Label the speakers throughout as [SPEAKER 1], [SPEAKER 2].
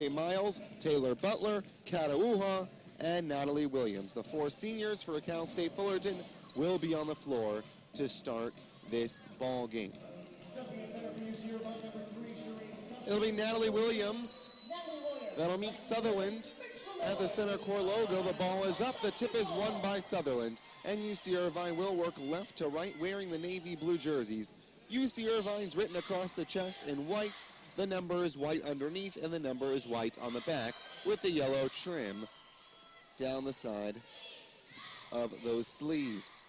[SPEAKER 1] Miles, Taylor Butler, Iwuoha, and Natalie Williams. The 4 seniors for Cal State Fullerton will be on the floor to start this ball game. It'll be Natalie Williams that'll meet Sutherland at the center core logo. The ball is up. The tip is won by Sutherland. And UC Irvine will work left to right wearing the navy blue jerseys. UC Irvine's written across the chest in white. The number is white underneath, and the number is white on the back with the yellow trim down the side of those sleeves.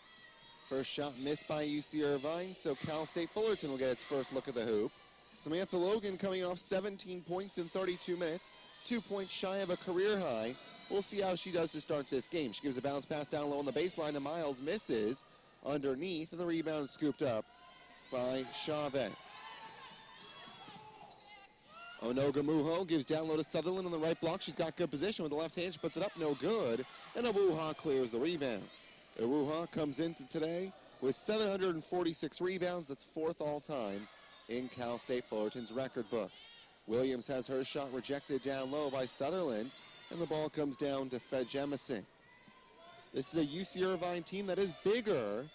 [SPEAKER 1] First shot missed by UC Irvine, so Cal State Fullerton will get its first look at the hoop. Samantha Logan coming off 17 points in 32 minutes, 2 points shy of a career high. We'll see how she does to start this game. She gives a bounce pass down low on the baseline to Miles, misses underneath, and the rebound scooped up by Chavez. Onogamuho gives down low to Sutherland on the right block. She's got good position with the left hand. She puts it up, no good. And Iwuoha clears the rebound. Iwuoha comes into today with 746 rebounds. That's 4th all time in Cal State Fullerton's record books. Williams has her shot rejected down low by Sutherland, and the ball comes down to Jemison. This is a UC Irvine team that is bigger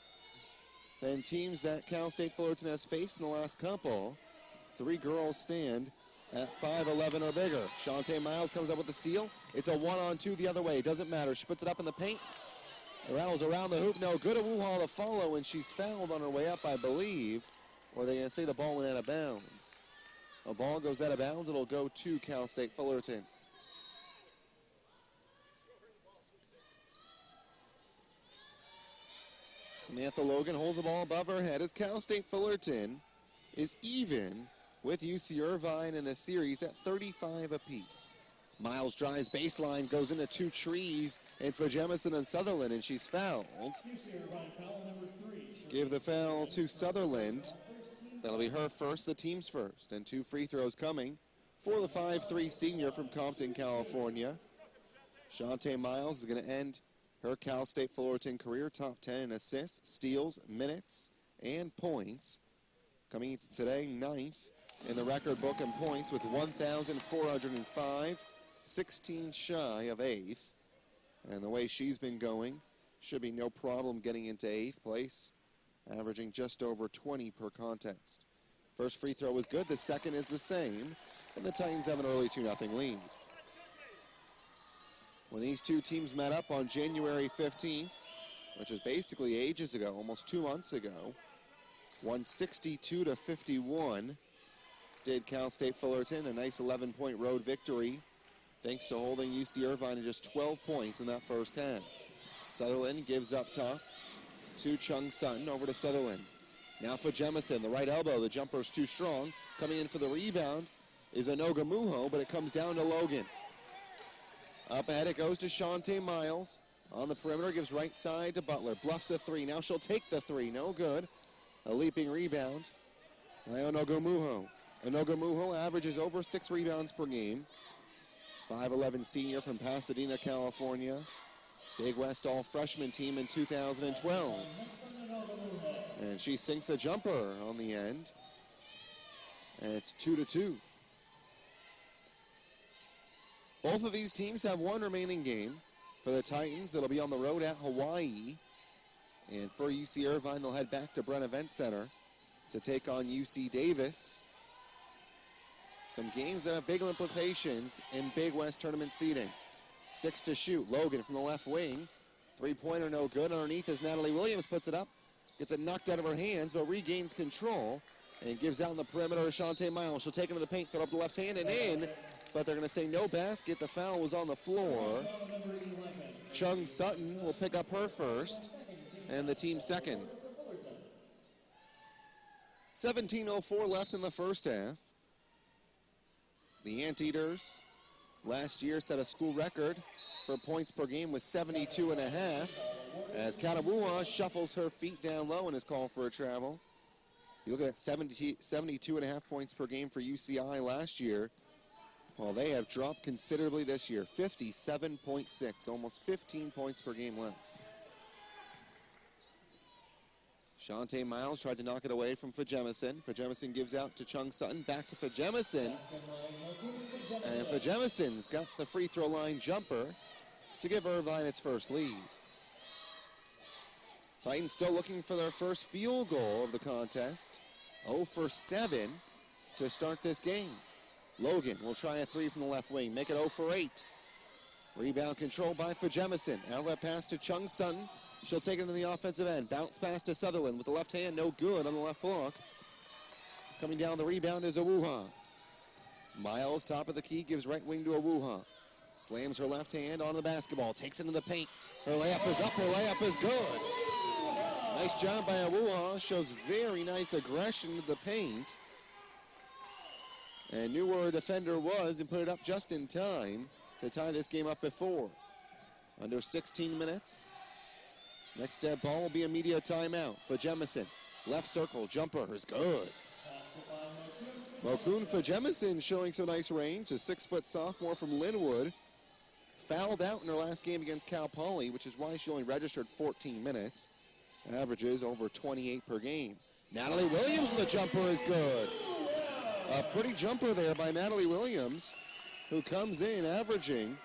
[SPEAKER 1] than teams that Cal State Fullerton has faced in the last couple. 3 girls stand at 5'11" or bigger. Shantae Miles comes up with the steal. It's a 1-on-2 the other way. Doesn't matter. She puts it up in the paint. It rattles around the hoop. No good. Iwuoha to follow, and she's fouled on her way up, I believe. Or they say the ball went out of bounds. A ball goes out of bounds. It'll go to Cal State Fullerton. Samantha Logan holds the ball above her head as Cal State Fullerton is even with UC Irvine in the series at 35 apiece. Miles drives baseline, goes into 2 trees, and for Jemison and Sutherland, and she's fouled. Give the foul to Sutherland. That'll be her first, the team's first, and 2 free throws coming for the 5'3" senior from Compton, California. Shantae Miles is going to end her Cal State Fullerton career, top 10 in assists, steals, minutes, and points. Coming into today, 9th in the record book in points with 1,405, 16 shy of 8th. And the way she's been going, should be no problem getting into 8th place, averaging just over 20 per contest. First free throw was good, the second is the same, and the Titans have an early 2-0 lead. When these two teams met up on January 15th, which was basically ages ago, almost 2 months ago, 162-51 did Cal State Fullerton, a nice 11-point road victory, thanks to holding UC Irvine to just 12 points in that first half. Sutherland gives up top to Chung Sutton, over to Sutherland. Now for Jemison, the right elbow, the jumper's too strong. Coming in for the rebound is Onogamuho, but it comes down to Logan. Up ahead it goes to Shantae Miles. On the perimeter, gives right side to Butler. Bluffs a 3. Now she'll take the 3. No good. A leaping rebound by Onogamuho. Onogamuho averages over 6 rebounds per game. 5'11" senior from Pasadena, California. Big West all-freshman team in 2012. And she sinks a jumper on the end. And it's 2-2. Both of these teams have 1 remaining game. For the Titans, it'll be on the road at Hawaii. And for UC Irvine, they'll head back to Brent Event Center to take on UC Davis. Some games that have big implications in Big West tournament seeding. 6 to shoot. Logan from the left wing. 3-pointer no good. Underneath as Natalie Williams puts it up. Gets it knocked out of her hands, but regains control. And gives out in the perimeter to Shantae Miles. She'll take it to the paint, throw up the left hand and in. But they're going to say no basket. The foul was on the floor. Chung Sutton will pick up her first, and the team second. 17:04 left in the first half. The Anteaters last year set a school record for points per game with 72.5. As Iwuoha shuffles her feet down low and is called for a travel. You look at that 72.5 points per game for UCI last year. Well, they have dropped considerably this year, 57.6, almost 15 points per game less. Shantae Miles tried to knock it away from Fajemison. Fajemison gives out to Chung Sutton. Back to Fajemison. And Fajemison's got the free throw line jumper to give Irvine its first lead. Titans still looking for their first field goal of the contest. 0 for 7 to start this game. Logan will try a three from the left wing. Make it 0 for 8. Rebound control by Fajemison. Outlet pass to Chung Sutton. She'll take it into the offensive end. Bounce pass to Sutherland with the left hand. No good on the left block. Coming down the rebound is Iwuoha. Miles, top of the key, gives right wing to Iwuoha. Slams her left hand on the basketball. Takes it into the paint. Her layup is up. Her layup is good. Nice job by Iwuoha. Shows very nice aggression to the paint. And knew where her defender was and put it up just in time to tie this game up at 4. Under 16 minutes. Next dead ball will be a media timeout for Jemison. Left circle, jumper is good. Mokun Fajemison showing some nice range. A 6-foot sophomore from Linwood. Fouled out in her last game against Cal Poly, which is why she only registered 14 minutes. Averages over 28 per game. Natalie Williams with the jumper is good. A pretty jumper there by Natalie Williams, who comes in averaging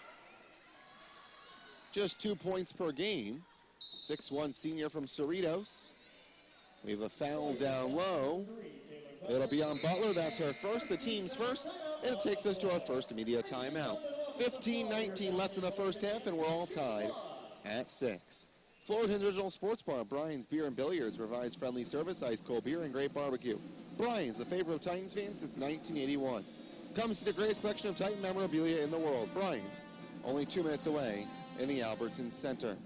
[SPEAKER 1] just 2 points per game. 6'1" senior from Cerritos. We have a foul down low. It'll be on Butler. That's her first, the team's first, and it takes us to our first immediate timeout. 15-19 left in the first half, and we're all tied at 6. Fullerton's Original Sports Bar, Brian's Beer and Billiards, provides friendly service, ice cold beer, and great barbecue. Brian's, the favorite of Titans fans since 1981. Come see the greatest collection of Titan memorabilia in the world. Brian's, only 2 minutes away in the Albertson Center.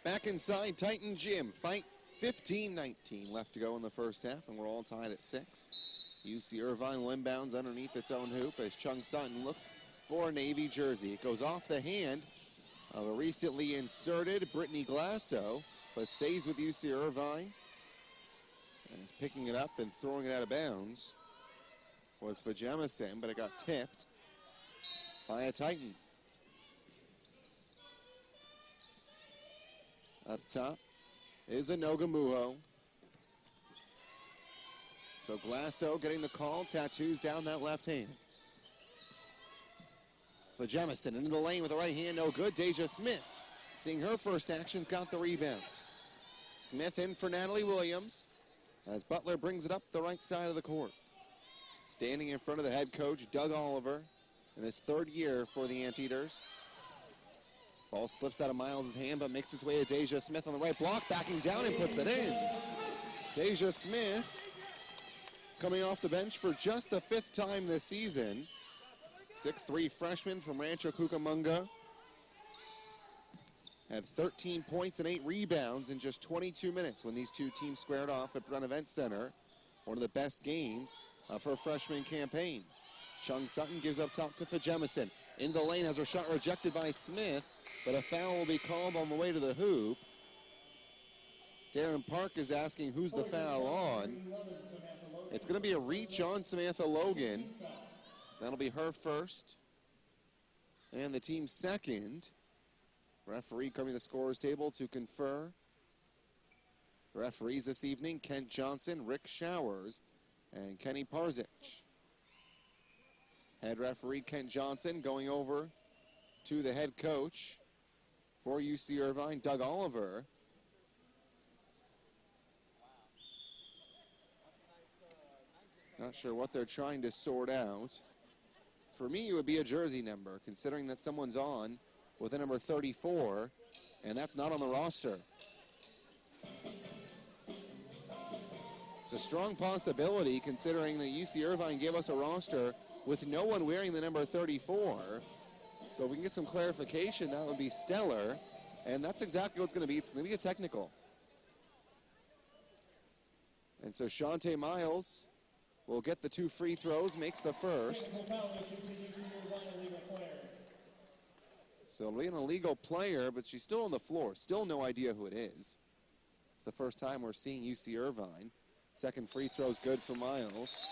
[SPEAKER 1] Back inside Titan Gym, fight 15-19 left to go in the first half, and we're all tied at 6. UC Irvine will inbounds underneath its own hoop as Chung Sutton looks for a Navy jersey. It goes off the hand of a recently inserted Brittany Glasso, but stays with UC Irvine. And is picking it up and throwing it out of bounds was for Jemison, but it got tipped by a Titan. Up top is Anoga Muho. So Glasso getting the call, tattoos down that left hand. For Jemison into the lane with the right hand, no good. Deja Smith, seeing her first actions, got the rebound. Smith in for Natalie Williams as Butler brings it up the right side of the court. Standing in front of the head coach, Doug Oliver, in his 3rd year for the Anteaters. Ball slips out of Miles' hand, but makes its way to Deja Smith on the right block, backing down and puts it in. Deja Smith coming off the bench for just the 5th time this season. 6'3" freshman from Rancho Cucamonga. Had 13 points and 8 rebounds in just 22 minutes when these two teams squared off at Brun Event Center. One of the best games of her freshman campaign. Chung Sutton gives up top to Fajemison. In the lane has her shot rejected by Smith, but a foul will be called on the way to the hoop. Darren Park is asking who's the foul on. It's going to be a reach on Samantha Logan. That'll be her first. And the team's second. Referee coming to the scorer's table to confer. Referees this evening, Kent Johnson, Rick Showers, and Kenny Parzich. Head referee Kent Johnson going over to the head coach for UC Irvine, Doug Oliver. Not sure what they're trying to sort out. For me, it would be a jersey number, considering that someone's on with a number 34, and that's not on the roster. It's a strong possibility, considering that UC Irvine gave us a roster with no one wearing the number 34. So if we can get some clarification, that would be stellar. And that's exactly what it's going to be. It's going to be a technical. And so Shantae Miles will get the 2 free throws, makes the first. So it'll be an illegal player, but she's still on the floor. Still no idea who it is. It's the first time we're seeing UC Irvine. Second free throw's good for Miles.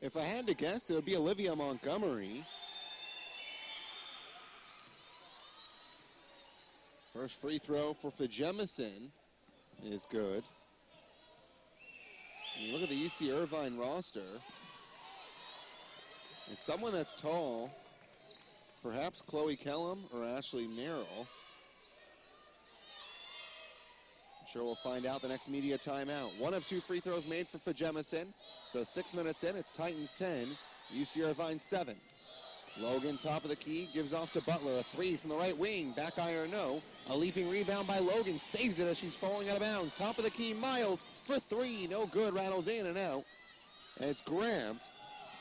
[SPEAKER 1] If I had to guess, it would be Olivia Montgomery. First free throw for Fajemison is good. And look at the UC Irvine roster. It's someone that's tall, perhaps Chloe Kellum or Ashley Merrill. I'm sure we'll find out the next media timeout. 1 of 2 free throws made for Fajemison. So 6 minutes in, it's Titans 10, UC Irvine 7. Logan, top of the key, gives off to Butler. A 3 from the right wing, back iron no. A leaping rebound by Logan, saves it as she's falling out of bounds. Top of the key, Miles for 3, no good, rattles in and out. And it's grabbed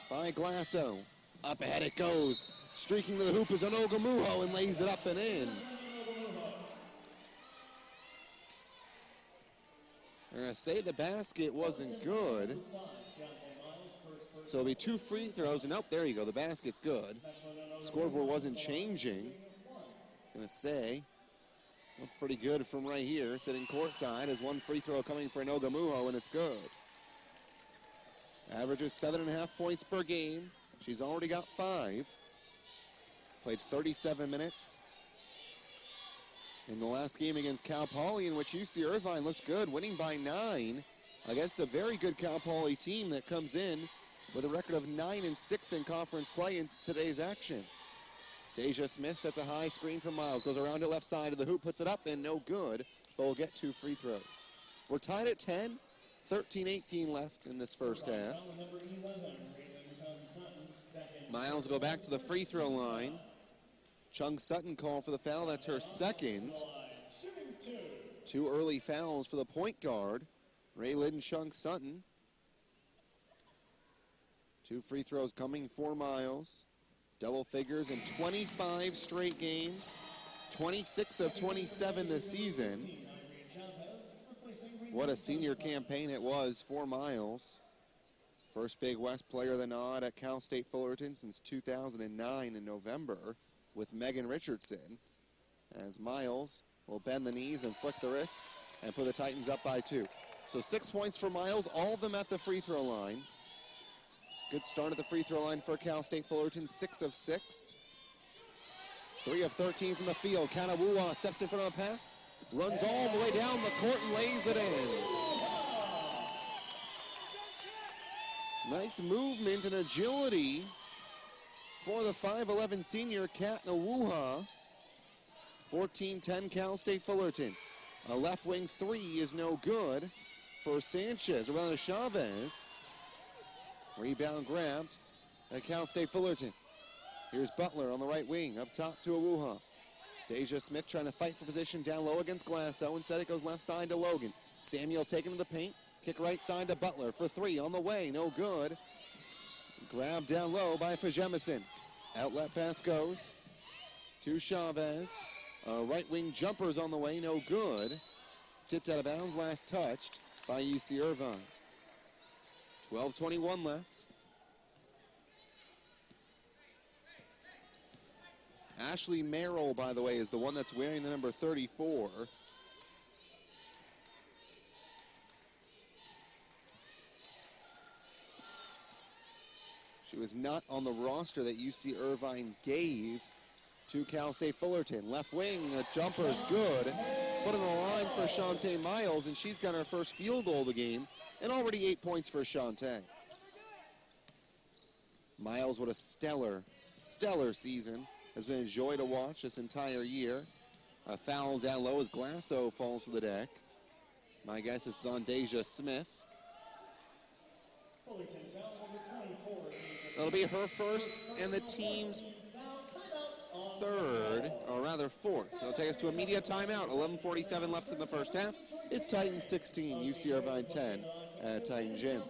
[SPEAKER 1] by Glasso. Up ahead it goes. Streaking to the hoop is Onogamuho and lays it up and in. I'm going to say the basket wasn't good. So it'll be 2 free throws, and nope, there you go, the basket's good. Scoreboard wasn't changing. Going to say, looked pretty good from right here, sitting courtside, as 1 free throw coming for Onogamuho, and it's good. Averages 7.5 points per game. She's already got 5. Played 37 minutes in the last game against Cal Poly, in which UC Irvine looked good, winning by 9 against a very good Cal Poly team that comes in with a record of 9-6 in conference play in today's action. Deja Smith sets a high screen from Miles, goes around to left side of the hoop, puts it up, and no good, but will get 2 free throws. We're tied at 10, 13-18 left in this first half. Miles will go back to the free throw line. Chung Sutton called for the foul. That's her second. 2 early fouls for the point guard, Raylyn Chung Sutton. 2 free throws coming for Miles. Double figures in 25 straight games. 26 of 27 this season. What a senior campaign it was for Miles. First Big West Player of the Nod at Cal State Fullerton since 2009 in November with Megan Richardson, as Miles will bend the knees and flick the wrists and put the Titans up by 2. So 6 points for Miles, all of them at the free throw line. Good start at the free throw line for Cal State Fullerton, 6 of 6. 3 of 13 from the field. Iwuoha steps in front of a pass, runs all the way down the court and lays it in. Nice movement and agility for the 5'11 senior, Iwuoha. 14-10 Cal State Fullerton. A left wing 3 is no good for Sanchez. Around Chavez. Rebound grabbed at Cal State Fullerton. Here's Butler on the right wing, up top to Iwuoha. Deja Smith trying to fight for position down low against Glasso. Instead it goes left side to Logan. Samuel taking to the paint. Kick right side to Butler for 3 on the way, no good. Grabbed down low by Fajemison. Outlet pass goes to Chavez. Right wing jumpers on the way, no good. Tipped out of bounds, last touched by UC Irvine. 12:21 left. Ashley Merrill, by the way, is the one that's wearing the number 34. She was not on the roster that UC Irvine gave to Cal State Fullerton. Left wing, a jumper's good. Foot on the line for Shantae Miles, and she's got her first field goal of the game, and already 8 points for Shantae. Miles, what a stellar season. Has been a joy to watch this entire year. A foul down low as Glasso falls to the deck. My guess is on Deja Smith. That'll be her first and the team's third, or rather fourth. It'll take us to a media timeout. 11:47 left in the first half. It's Titans 16, UC Irvine 10 at Titan Gym.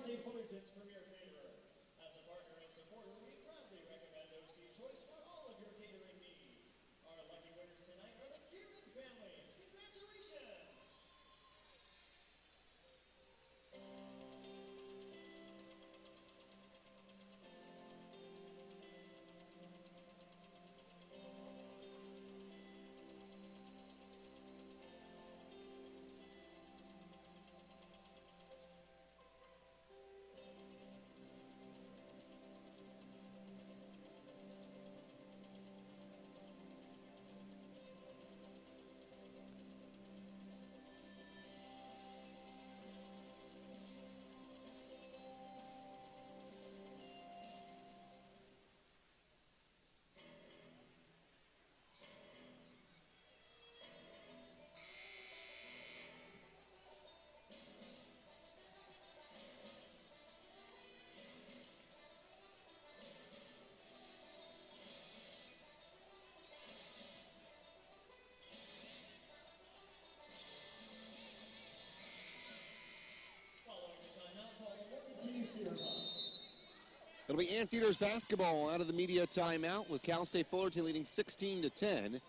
[SPEAKER 1] It'll be Anteaters basketball out of the media timeout with Cal State Fullerton leading 16-10.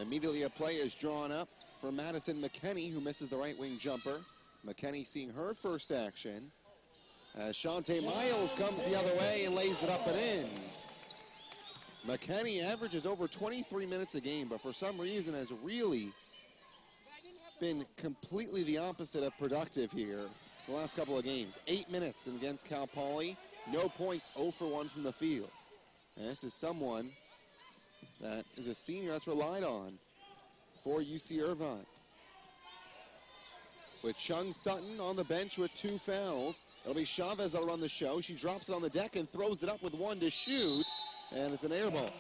[SPEAKER 1] Immediately a play is drawn up for Madison McKinney, who misses the right wing jumper. McKinney seeing her first action as Shante Miles comes the other way and lays it up and in. McKinney averages over 23 minutes a game, but for some reason has really been completely the opposite of productive here the last couple of games. 8 minutes against Cal Poly. No points, 0 for 1 from the field. And this is someone that is a senior that's relied on for UC Irvine. With Chung Sutton on the bench with 2 fouls. It'll be Chavez that'll run the show. She drops it on the deck and throws it up with 1 to shoot. And it's an air ball.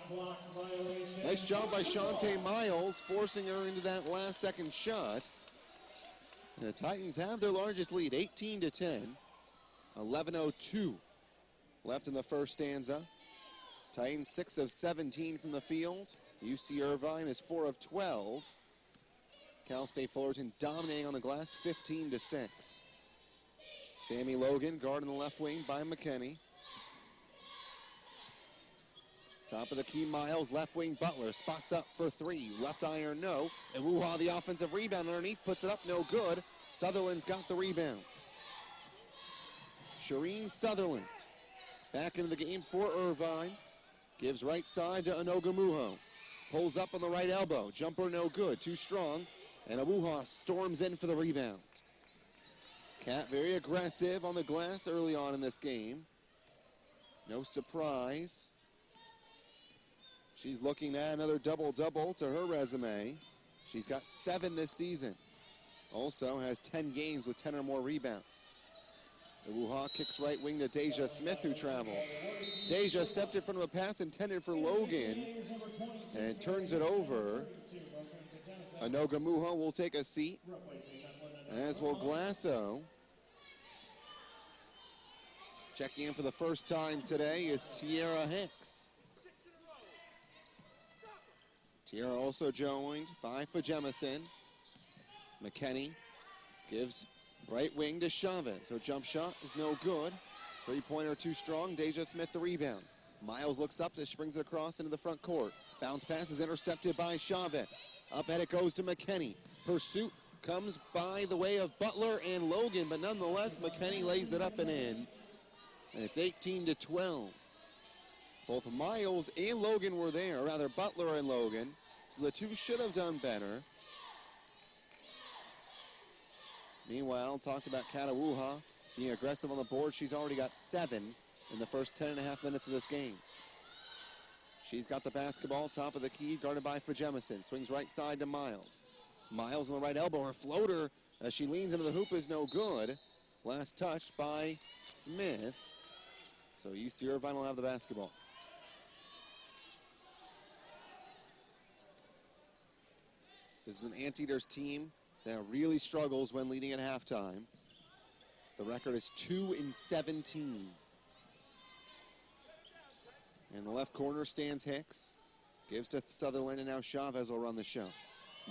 [SPEAKER 1] Nice job by Shante Miles, forcing her into that last second shot. And the Titans have their largest lead, 18-10. 11:02 left in the first stanza. Titans 6 of 17 from the field. UC Irvine is 4 of 12. Cal State Fullerton dominating on the glass, 15-6. Sammy Logan guarding the left wing by McKinney. Top of the key, Miles, left wing Butler, spots up for 3, left iron, no. Iwuoha, the offensive rebound underneath, puts it up, no good. Sutherland's got the rebound. Shireen Sutherland back into the game for Irvine. Gives right side to Anogamuho. Pulls up on the right elbow. Jumper no good, too strong. And Iwuoha storms in for the rebound. Cat very aggressive on the glass early on in this game. No surprise. She's looking at another double-double to her resume. She's got 7 this season. Also has 10 games with 10 or more rebounds. Iwuoha kicks right wing to Deja Smith, who travels. Deja stepped in front of a pass intended for Logan and turns it over. Anogamuho will take a seat, as will Glasso. Checking in for the first time today is Tierra Hicks. Tierra also joined by Fajemison. McKinney gives right wing to Chavez. Her jump shot is no good. 3-pointer too strong. Deja Smith the rebound. Miles looks up, this brings it across into the front court. Bounce pass is intercepted by Chavez. Up and it goes to McKinney. Pursuit comes by the way of Butler and Logan, but nonetheless, McKinney lays it up and in. And it's 18-12. Both Miles and Logan were there, or rather Butler and Logan. So the two should have done better. Meanwhile, talked about Iwuoha being aggressive on the board. She's already got 7 in the first 10.5 minutes of this game. She's got the basketball, top of the key, guarded by Fajemison. Swings right side to Miles. Miles on the right elbow. Her floater, as she leans into the hoop, is no good. Last touched by Smith. So UC Irvine will have the basketball. This is an Anteaters team that really struggles when leading at halftime. The record is 2-17. In the left corner stands Hicks. Gives to Sutherland, and now Chavez will run the show.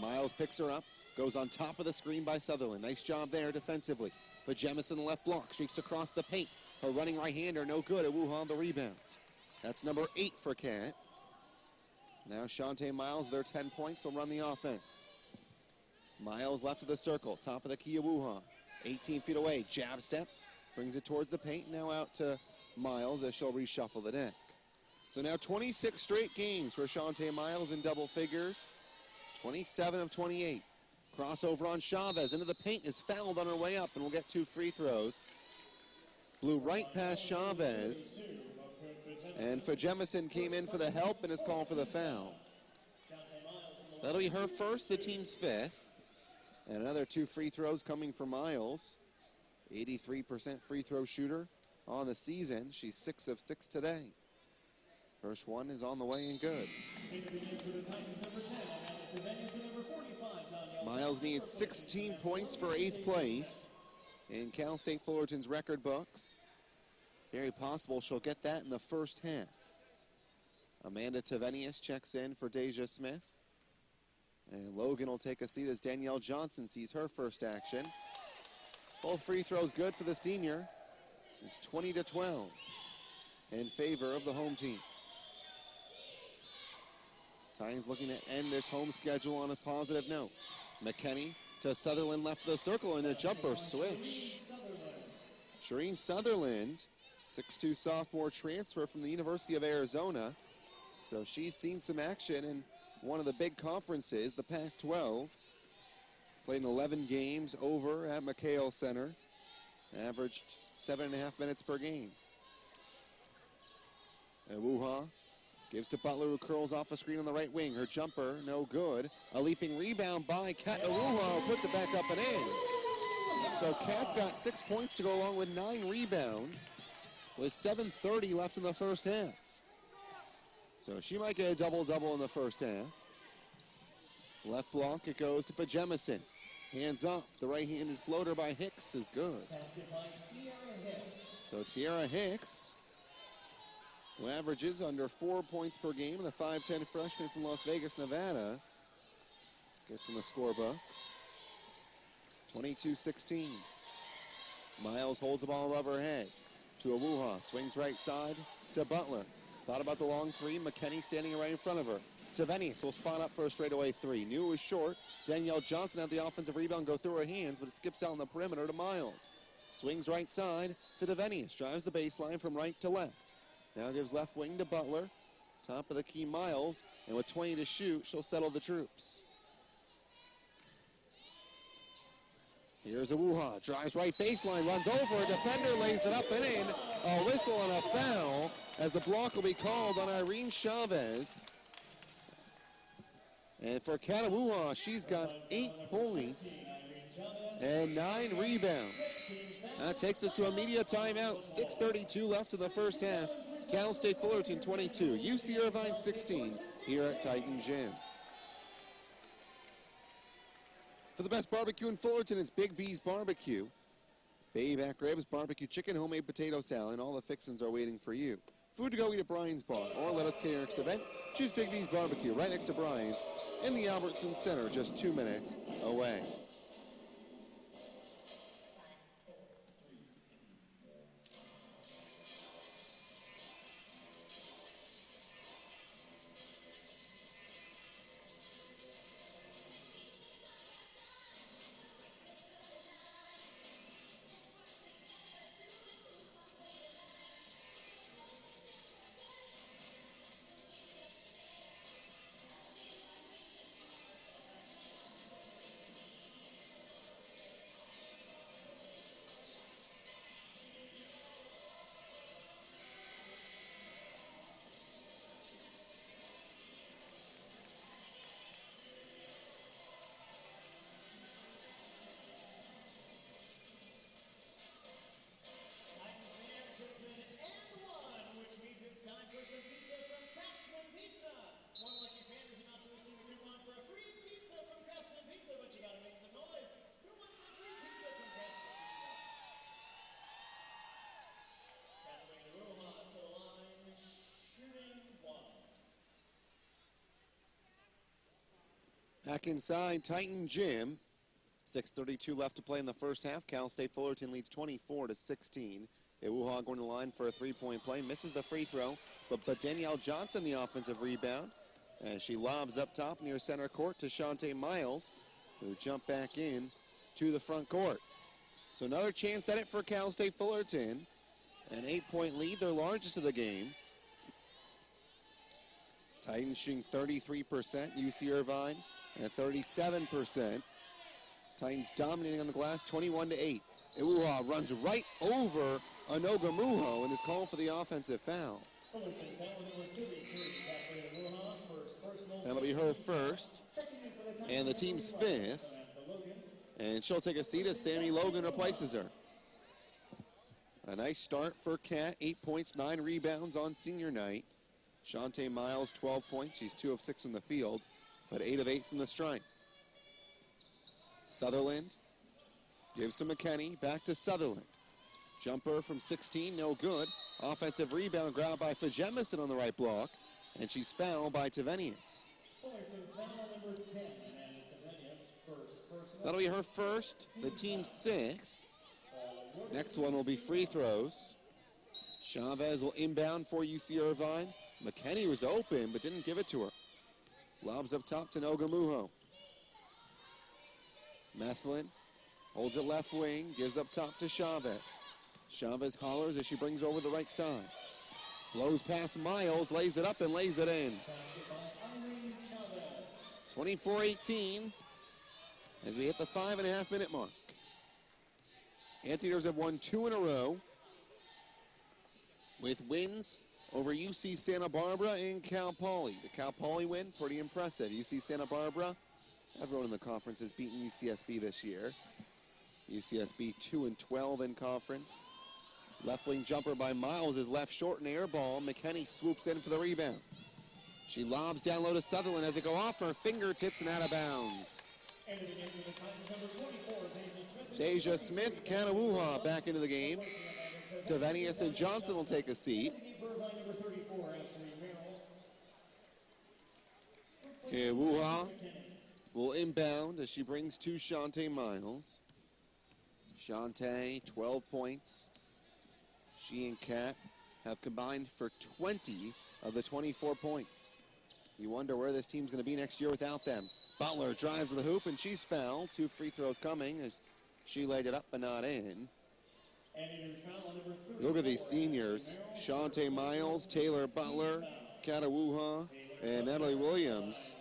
[SPEAKER 1] Miles picks her up, goes on top of the screen by Sutherland. Nice job there defensively. For Jemison, the left block, streaks across the paint. Her running right-hander, no good. Iwuoha on the rebound. That's number 8 for Kat. Now Shantae Miles, their 10 points, will run the offense. Miles left of the circle, top of the key, Iwuoha. 18 feet away, jab step, brings it towards the paint. Now out to Miles as she'll reshuffle the deck. So now 26 straight games for Shantae Miles in double figures. 27 of 28. Crossover on Chavez, into the paint, is fouled on her way up, and will get 2 free throws. Blew right past Chavez. And for Jemison came in for the help and is called for the foul. That'll be her first, the team's 5th. And another 2 free throws coming for Miles. 83% free throw shooter on the season. She's 6 of 6 today. First one is on the way and good. Miles needs 16 points for 8th place in Cal State Fullerton's record books. Very possible she'll get that in the first half. Amanda Tavenius checks in for Deja Smith. And Logan will take a seat as Danielle Johnson sees her first action. Both free throws good for the senior. It's 20-12 in favor of the home team. Titans looking to end this home schedule on a positive note. McKenney to Sutherland, left of the circle, and a jumper swish. Shireen Sutherland, 6'2" sophomore transfer from the University of Arizona. So she's seen some action in one of the big conferences, the Pac-12. Played in 11 games over at McHale Center. Averaged 7.5 minutes per game. Iwuoha gives to Butler, who curls off a screen on the right wing. Her jumper, no good. A leaping rebound by Kat Iwuoha, who puts it back up and in. So Kat's got 6 points to go along with 9 rebounds with 7:30 left in the first half. So she might get a double-double in the first half. Left block, it goes to Jemison. Hands off. The right-handed floater by Hicks is good. So Tiara Hicks, who averages under 4 points per game, and the 5'10" freshman from Las Vegas, Nevada, gets in the scorebook. 22-16. Miles holds the ball above her head to Iwuoha. Swings right side to Butler. Thought about the long three. McKenney standing right in front of her. Tavenius will spot up for a straightaway 3. Knew it was short. Danielle Johnson had the offensive rebound go through her hands, but it skips out on the perimeter to Miles. Swings right side to Tavenius. Drives the baseline from right to left. Now gives left wing to Butler. Top of the key, Miles. And with 20 to shoot, she'll settle the troops. Here's Iwuoha. Drives right baseline. Runs over. A defender lays it up and in. A whistle and a foul as the block will be called on Irene Chavez. And for Kat Iwuoha, she's got 8 points and 9 rebounds. That takes us to a media timeout. 6:32 left in the first half. Cal State Fullerton 22, UC Irvine 16 here at Titan Gym. For the best barbecue in Fullerton, it's Big B's Barbecue. Bay back ribs, barbecue chicken, homemade potato salad, and all the fixins are waiting for you. Food to go eat at Brian's Bar, or let us cater your next event. Choose Big B's Barbecue right next to Brian's in the Albertson Center, just 2 minutes away. Back inside Titan Gym. 6:32 left to play in the first half. Cal State Fullerton leads 24-16. Iwuoha going to the line for a three-point play. Misses the free throw, but Danielle Johnson the offensive rebound as she lobs up top near center court to Shantae Miles, who jumped back in to the front court. So another chance at it for Cal State Fullerton. An 8-point lead, their largest of the game. Titans shooting 33%, UC Irvine at 37%. Titans dominating on the glass, 21-8. Iwuoha runs right over Anogamuho and is called for the offensive foul. That'll be her first, and the team's fifth. And she'll take a seat as Sammy Logan replaces her. A nice start for Kat, 8 points, 9 rebounds on senior night. Shantae Miles, 12 points. She's 2 of 6 in the field, but 8 of 8 from the stripe. Sutherland gives to McKinney, back to Sutherland. Jumper from 16, no good. Offensive rebound grabbed by Fajemison on the right block, and she's fouled by Tavenius. That'll be her first, the team's sixth. Next one will be free throws. Chavez will inbound for UC Irvine. McKinney was open, but didn't give it to her. Lobs up top to Nogamuho. Methlin holds it left wing, gives up top to Chavez. Chavez hollers as she brings over the right side. Blows past Miles, lays it up and lays it in. 24-18 as we hit the 5.5-minute mark. Anteaters have won 2 in a row with wins over UC Santa Barbara and Cal Poly. The Cal Poly win, pretty impressive. UC Santa Barbara, everyone in the conference has beaten UCSB this year. UCSB 2-12 in conference. Left wing jumper by Miles is left short and air ball. McKinney swoops in for the rebound. She lobs down low to Sutherland as it go off her fingertips and out of bounds. Deja Smith, Iwuoha back into the game. Tavenius and Johnson will take a seat. Iwuoha will inbound as she brings to Shantae Miles. Shantae, 12 points. She and Kat have combined for 20 of the 24 points. You wonder where this team's going to be next year without them. Butler drives to the hoop, and she's fouled. 2 free throws coming as she laid it up but not in. Look at these seniors. Shantae Miles, Taylor Butler, Kat Iwuoha, and Natalie Williams.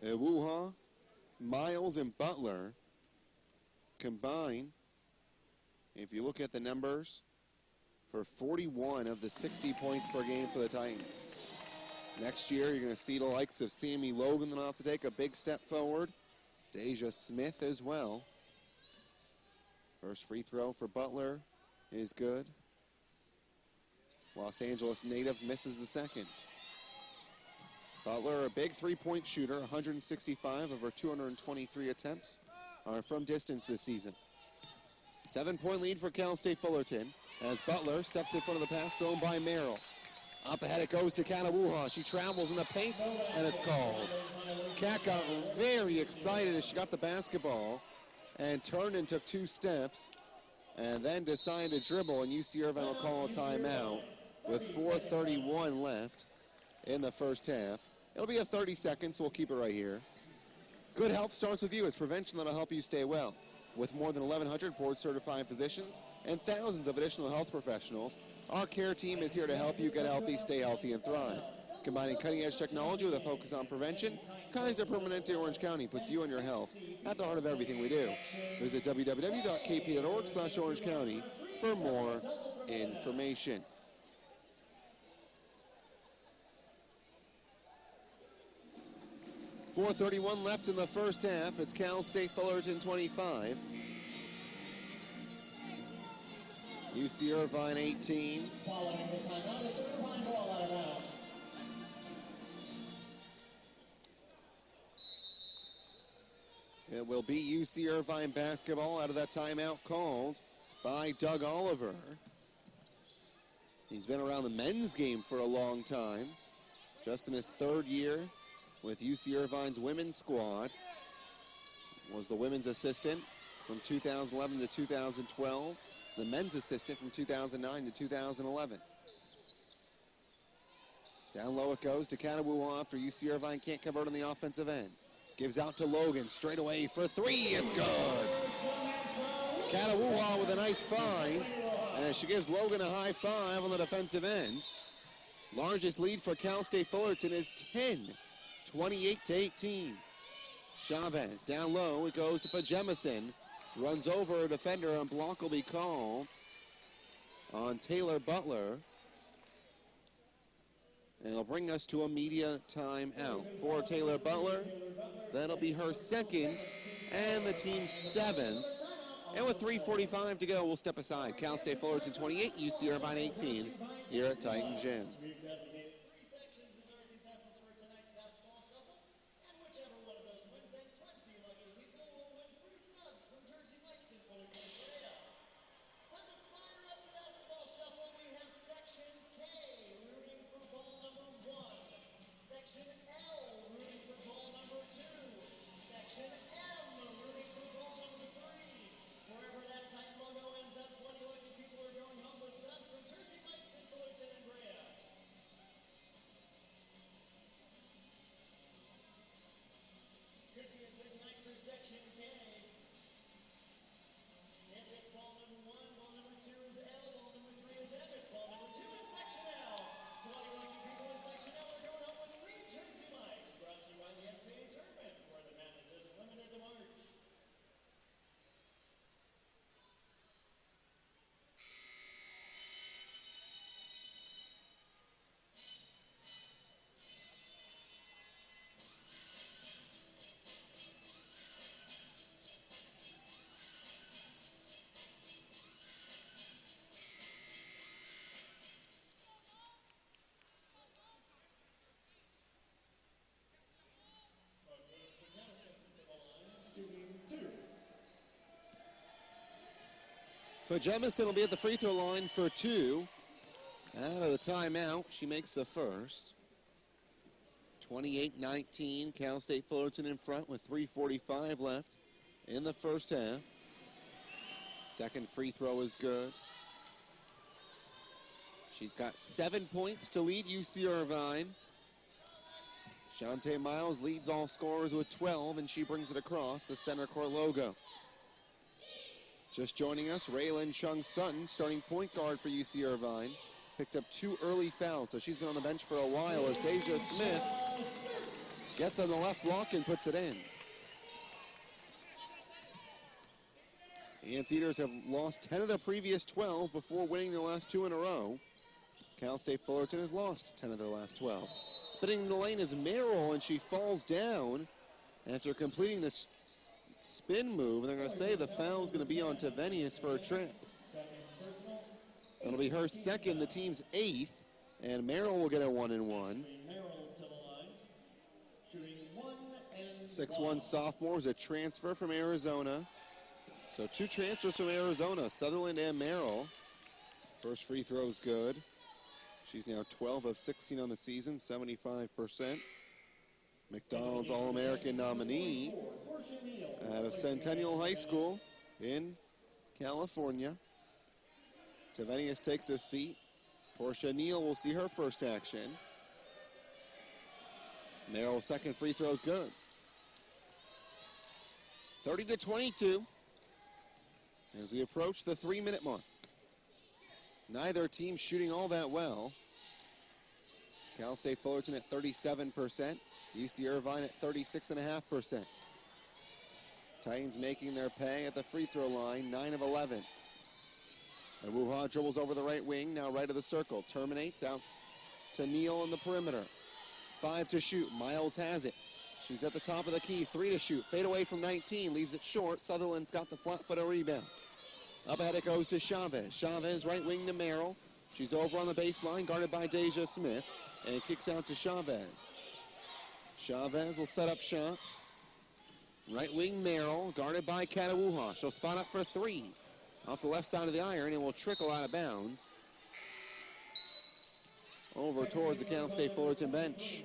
[SPEAKER 1] Iwuoha, Miles, and Butler combine, if you look at the numbers, for 41 of the 60 points per game for the Titans. Next year, you're going to see the likes of Sammy Logan that'll have to take a big step forward. Deja Smith as well. First free throw for Butler is good. Los Angeles native misses the second. Butler, a big three-point shooter, 165 of her 223 attempts are from distance this season. 7-point lead for Cal State Fullerton as Butler steps in front of the pass thrown by Merrill. Up ahead it goes to Kat Iwuoha. She travels in the paint and it's called. Kat got very excited as she got the basketball and turned and took 2 steps and then decided to dribble, and UC Irvine will call a timeout with 4:31 left in the first half. It'll be a 30 seconds, so we'll keep it right here. Good health starts with you. It's prevention that'll help you stay well. With more than 1,100 board-certified physicians and thousands of additional health professionals, our care team is here to help you get healthy, stay healthy, and thrive. Combining cutting-edge technology with a focus on prevention, Kaiser Permanente Orange County puts you and your health at the heart of everything we do. Visit www.kp.org/Orange County for more information. .431 left in the first half. It's Cal State Fullerton 25. UC Irvine 18.
[SPEAKER 2] Following the timeout, it's Irvine ball out of bounds.
[SPEAKER 1] It will be UC Irvine basketball out of that timeout called by Doug Oliver. He's been around the men's game for a long time, just in his 3rd year with UC Irvine's women's squad. Was the women's assistant from 2011 to 2012. The men's assistant from 2009 to 2011. Down low it goes to Iwuoha for UC Irvine. Can't convert on the offensive end. Gives out to Logan. Straight away for three. It's good. Iwuoha with a nice find. And she gives Logan a high five on the defensive end. Largest lead for Cal State Fullerton is 10, 28-18. Chavez down low. It goes to Fajemison. Runs over a defender, and block will be called on Taylor Butler. And it'll bring us to a media timeout for Taylor Butler. That'll be her second and the team's seventh. And with 3:45 to go, we'll step aside. Cal State Fullerton 28, UC Irvine 18 here at Titan Gym. Fajemison will be at the free throw line for two. Out of the timeout, she makes the first. 28-19, Cal State Fullerton in front with 3:45 left in the first half. Second free throw is good. She's got 7 points to lead UC Irvine. Shantae Miles leads all scorers with 12, and she brings it across the center court logo. Just joining us, Raylan Chung Sutton, starting point guard for UC Irvine. Picked up 2 early fouls, so she's been on the bench for a while as Deja Smith gets on the left block and puts it in. The Anteaters have lost 10 of their previous 12 before winning the last 2 in a row. Cal State Fullerton has lost 10 of their last 12. Spinning the lane is Merrill, and she falls down after completing this spin move. And they're going to say the foul is going to be on Tavenius for a trip. It'll be her second, the team's 8th, and Merrill will get a 1-and-1. 6'1" sophomore is a transfer from Arizona. So 2 transfers from Arizona, Sutherland and Merrill. First free throw is good. She's now 12 of 16 on the season, 75%. McDonald's All-American nominee out of Centennial High School in California. Tavenius takes a seat. Portia Neal will see her first action. Merrill's second free throw is good. 30-22 as we approach the 3-minute mark. Neither team shooting all that well. Cal State Fullerton at 37%. UC Irvine at 36.5%. Titans making their pay at the free throw line, 9 of 11. Iwuoha dribbles over the right wing, now right of the circle. Terminates out to Neal in the perimeter. 5 to shoot. Miles has it. She's at the top of the key. 3 to shoot. Fade away from 19. Leaves it short. Sutherland's got the flat-footer rebound. Up ahead it goes to Chavez. Chavez right wing to Merrill. She's over on the baseline, guarded by Deja Smith. And it kicks out to Chavez. Chavez will set up shot. Right wing Merrill, guarded by Iwuoha. She'll spot up for 3. Off the left side of the iron and will trickle out of bounds. Over towards the Cal State Fullerton bench.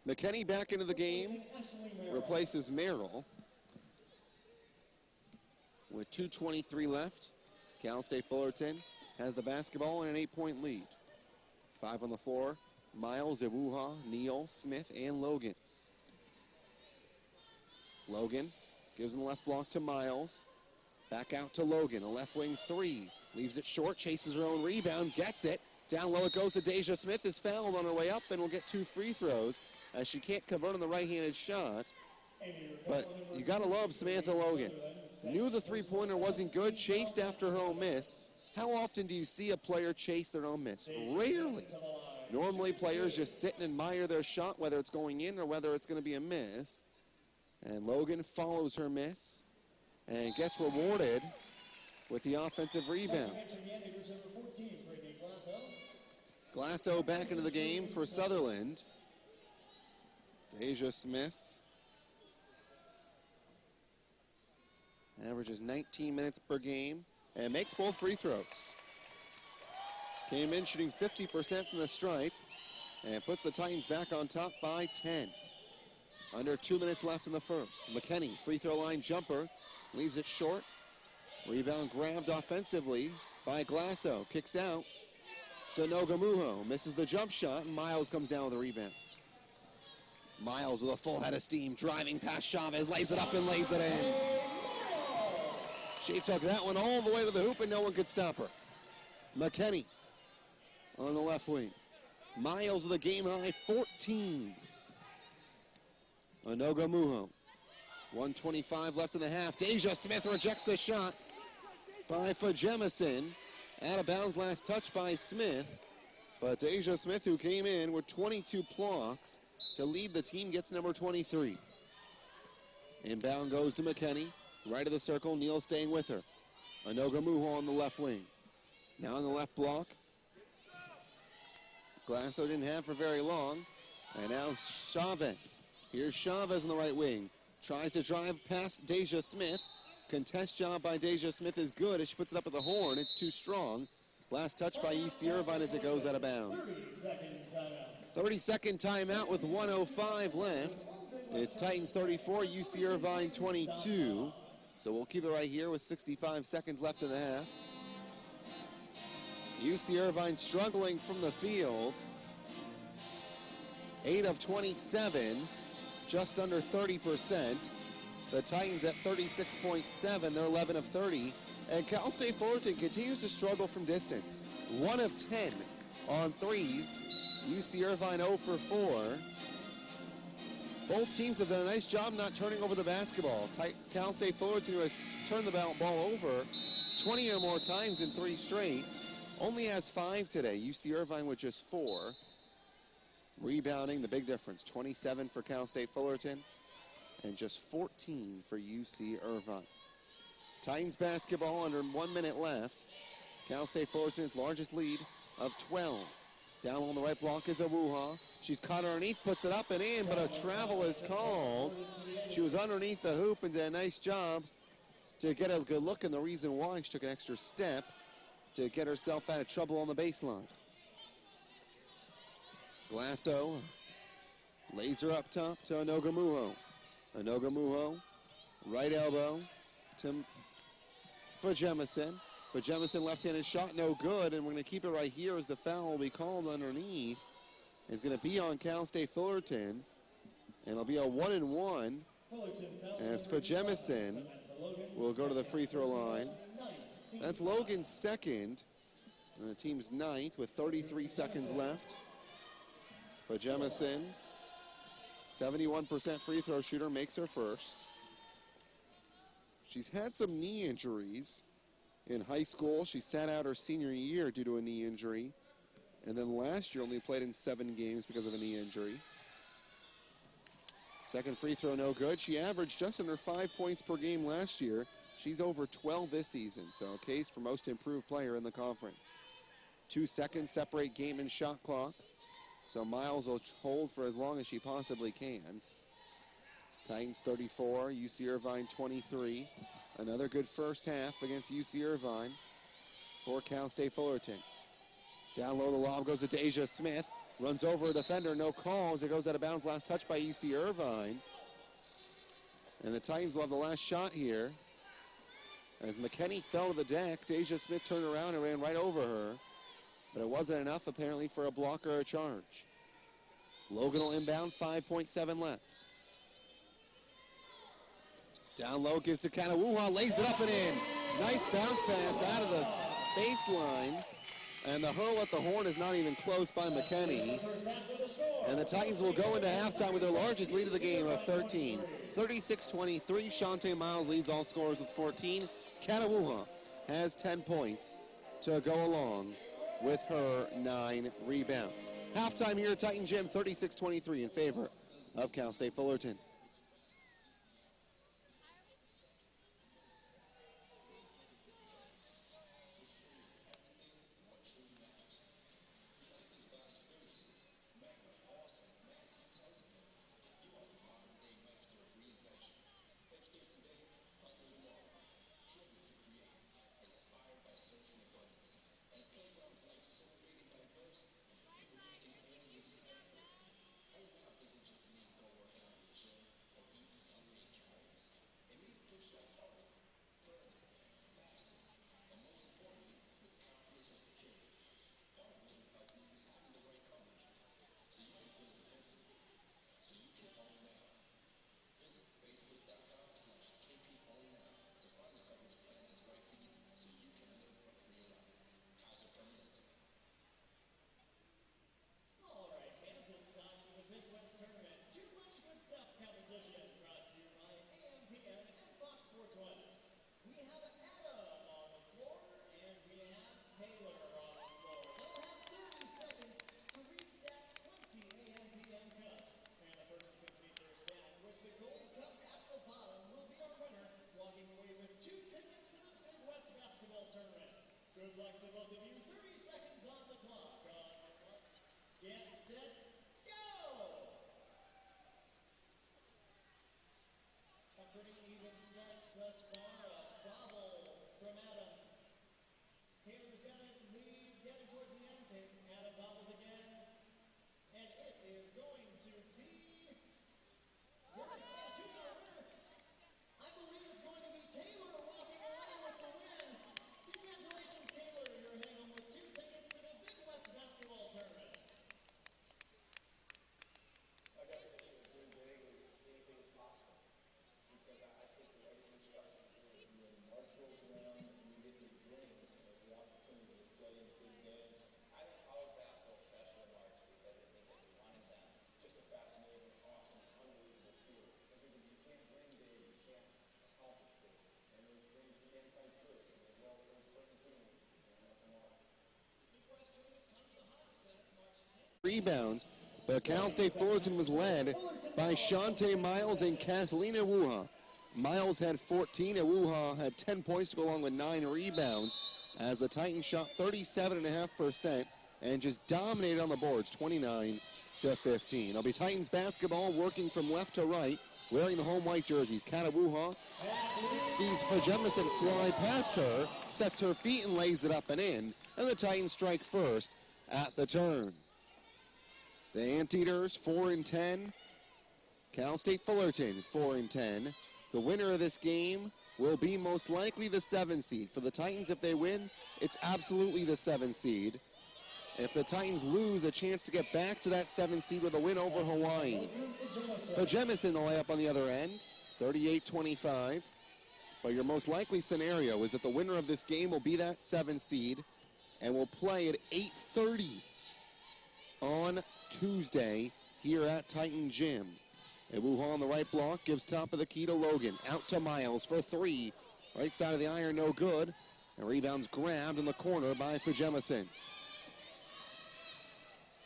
[SPEAKER 1] McKinney back into the game, replaces Merrill. With 2:23 left, Cal State Fullerton has the basketball and an 8-point lead. 5 on the floor, Miles, Iwuoha, Neal, Smith, and Logan. Logan gives in the left block to Miles. Back out to Logan, a left wing 3. Leaves it short, chases her own rebound, gets it. Down low it goes to Deja Smith, is fouled on her way up and will get 2 free throws as she can't convert on the right-handed shot. But you gotta love Samantha Logan. Knew the three-pointer wasn't good, chased after her own miss. How often do you see a player chase their own miss? Rarely. Normally players just sit and admire their shot, whether it's going in or whether it's gonna be a miss. And Logan follows her miss and gets rewarded with the offensive rebound. Glasso back into the game for Sutherland. Deja Smith averages 19 minutes per game and makes both free throws. Came in shooting 50% from the stripe and puts the Titans back on top by 10. Under 2 minutes left in the first. McKinney, free throw line jumper, leaves it short. Rebound grabbed offensively by Glasso. Kicks out to Nogamuho. Misses the jump shot, and Miles comes down with a rebound. Miles with a full head of steam, driving past Chavez, lays it up and lays it in. She took that one all the way to the hoop, and no one could stop her. McKinney on the left wing. Miles with a game-high 14. Nogamuho. 1:25 left in the half. Deja Smith rejects the shot by Fajemison. Out of bounds, last touch by Smith. But Deja Smith, who came in with 22 blocks to lead the team, gets number 23. Inbound goes to McKinney. Right of the circle, Neal staying with her. Nogamuho on the left wing. Now on the left block. Glasso didn't have for very long. And now Chavez. Here's Chavez on the right wing. Tries to drive past Deja Smith. Contest job by Deja Smith is good as she puts it up at the horn. It's too strong. Last touch by UC Irvine as it goes out of bounds. 30-second timeout with 1:05 left. It's Titans 34, UC Irvine 22. So we'll keep it right here with 65 seconds left in the half. UC Irvine struggling from the field. 8 of 27, just under 30%. The Titans at 36.7, they're 11 of 30. And Cal State Fullerton continues to struggle from distance. 1 of 10 on threes. UC Irvine 0 for 4. Both teams have done a nice job not turning over the basketball. Cal State Fullerton has turned the ball over 20 or more times in 3 straight. Only has 5 today. UC Irvine with just 4. Rebounding, the big difference. 27 for Cal State Fullerton and just 14 for UC Irvine. Titans basketball under 1 minute left. Cal State Fullerton's largest lead of 12. Down on the right block is Iwuoha. She's caught underneath, puts it up and in, but a travel is called. She was underneath the hoop and did a nice job to get a good look, and the reason why she took an extra step to get herself out of trouble on the baseline. Glasso lays her up top to Nogamuho. Nogamuho, right elbow to Fajemison. Fajemison left-handed shot, no good, and we're going to keep it right here as the foul will be called underneath. It's going to be on Cal State Fullerton, and it'll be a 1-and-1 as Fajemison will go to the free throw line. That's Logan's second, and the team's ninth with 33 seconds left. Fajemison, 71% free throw shooter, makes her first. She's had some knee injuries in high school. She sat out her senior year due to a knee injury. And then last year only played in 7 games because of a knee injury. Second free throw, no good. She averaged just under 5 points per game last year. She's over 12 this season, so a case for most improved player in the conference. 2 seconds separate game and shot clock. So Miles will hold for as long as she possibly can. Titans 34, UC Irvine 23. Another good first half against UC Irvine for Cal State Fullerton. Down low, the lob goes to Deja Smith. Runs over a defender, no calls. It goes out of bounds, last touch by UC Irvine. And the Titans will have the last shot here. As McKinney fell to the deck, Deja Smith turned around and ran right over her. But it wasn't enough, apparently, for a block or a charge. Logan will inbound, 5.7 left. Down low, gives to Iwuoha, lays it up and in. Nice bounce pass out of the baseline. And the hurl at the horn is not even close by McKinney. And the Titans will go into halftime with their largest lead of the game of 13. 36-23, Shante Miles leads all scorers with 14. Iwuoha has 10 points to go along with her 9 rebounds. Halftime here at Titan Gym, 36-23 in favor of Cal State Fullerton.
[SPEAKER 2] Good luck to both of you. 30 seconds on the clock. Get set, go! A pretty even start thus far. A bobble from Adam. Taylor's got it lead, getting towards the end. Adam bobbles again. And it is going to be very close. Who's our winner? I believe it's going to be Taylor walking away with the win. Congratulations, Taylor. You're heading home with 2 tickets to the Big West Basketball Tournament.
[SPEAKER 3] My definition of doing big is anything is possible. Because I think that everything starts with when March rolls around and you get your dream of the opportunity to play in big games. I think college basketball is special in March because it means it's one and done. Just a fascinating, awesome, unbelievable field. Because if you can't dream big, you can't accomplish big. And those dreams can't come true. And well, for certain teams, nothing more.
[SPEAKER 2] Big West Tournament comes to Honda Center March 10th.
[SPEAKER 1] Rebounds, but Cal State Fullerton was led by Shante Miles and Kathleen Iwuoha. Miles had 14, Iwuoha had 10 points to go along with 9 rebounds as the Titans shot 37.5% and just dominated on the boards, 29-15. It'll be Titans basketball working from left to right, wearing the home white jerseys. Iwuoha sees Jemison fly past her, sets her feet and lays it up and in, and the Titans strike first at the turn. The Anteaters 4-10, Cal State Fullerton 4-10. The winner of this game will be most likely the 7 seed. For the Titans, if they win, it's absolutely the 7 seed. If the Titans lose, a chance to get back to that 7 seed with a win over Hawaii. For Jemison, the layup on the other end, 38-25. But your most likely scenario is that the winner of this game will be that 7 seed and will play at 8:30 on Tuesday here at Titan Gym. Iwuoha on the right block, gives top of the key to Logan. Out to Miles for 3. Right side of the iron, no good. And rebounds grabbed in the corner by Jemison.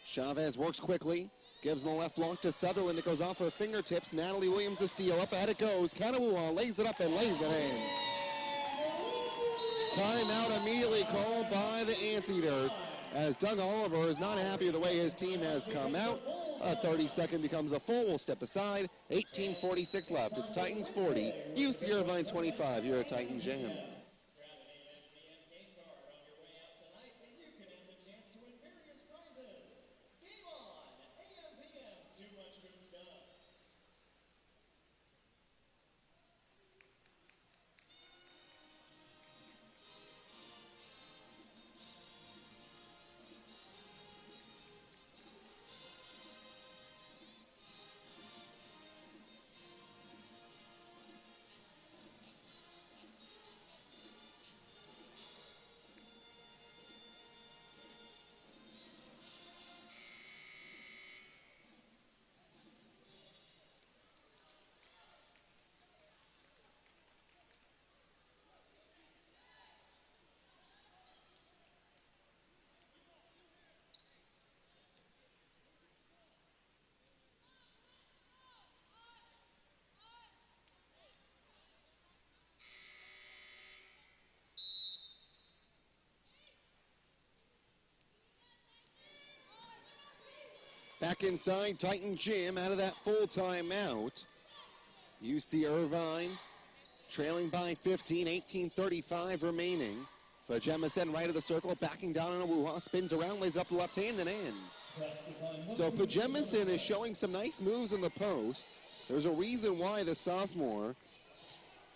[SPEAKER 1] Chavez works quickly, gives the left block to Sutherland. It goes off her fingertips. Natalie Williams the steal. Up ahead it goes. Iwuoha lays it up and lays it in. Timeout immediately called by the Anteaters, as Doug Oliver is not happy with the way his team has come out. A 30-second becomes a full. We'll step aside. 18:46 left. It's Titans 40, UC Irvine 25 here at Titan Jam.
[SPEAKER 2] Grab an ANPM game card on your way out tonight, and you can have the chance to win various prizes. Game on!
[SPEAKER 1] Back inside Titan Gym out of that full timeout. UC Irvine trailing by 15, 18:35 remaining. For Jemison right of the circle, backing down on Iwuoha, spins around, lays it up the left hand and in. So for Jemison is showing some nice moves in the post. There's a reason why the sophomore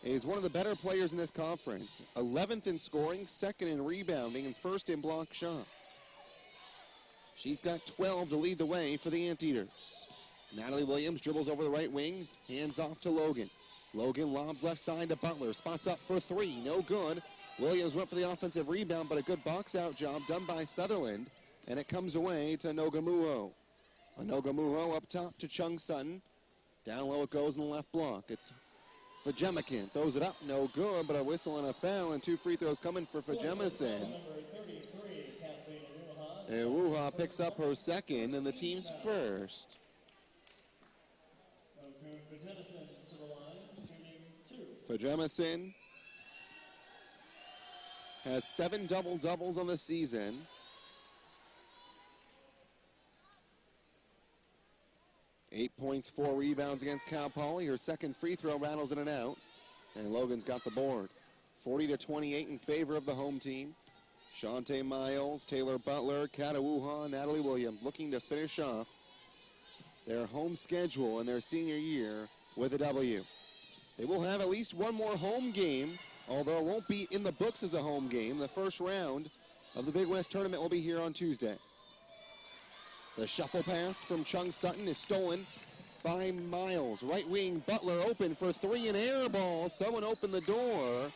[SPEAKER 1] is one of the better players in this conference. 11th in scoring, 2nd in rebounding, and 1st in block shots. She's got 12 to lead the way for the Anteaters. Natalie Williams dribbles over the right wing, hands off to Logan. Logan lobs left side to Butler, spots up for three, no good. Williams went for the offensive rebound, but a good box out job done by Sutherland, and it comes away to Nogamuho. Nogamuho up top to Chung Sutton. Down low it goes in the left block. It's Fajemican, throws it up, no good, but a whistle and a foul, and 2 free throws coming for Fajemison.
[SPEAKER 2] Number 33, Kathleen Iwuoha.
[SPEAKER 1] Iwuoha picks up her second and the team's first.
[SPEAKER 2] Fajemison to the line, shooting 2.
[SPEAKER 1] Fajemison has 7 double-doubles on the season. Eight points, 4 rebounds against Cal Poly. Her second free throw rattles in and out, and Logan's got the board. 40-28 in favor of the home team. Shantae Miles, Taylor Butler, Kat Iwuoha, Natalie Williams looking to finish off their home schedule in their senior year with a W. They will have at least one more home game, although it won't be in the books as a home game. The first round of the Big West tournament will be here on Tuesday. The shuffle pass from Chung Sutton is stolen by Miles. Right wing, Butler open for three, and air ball. Someone opened the door.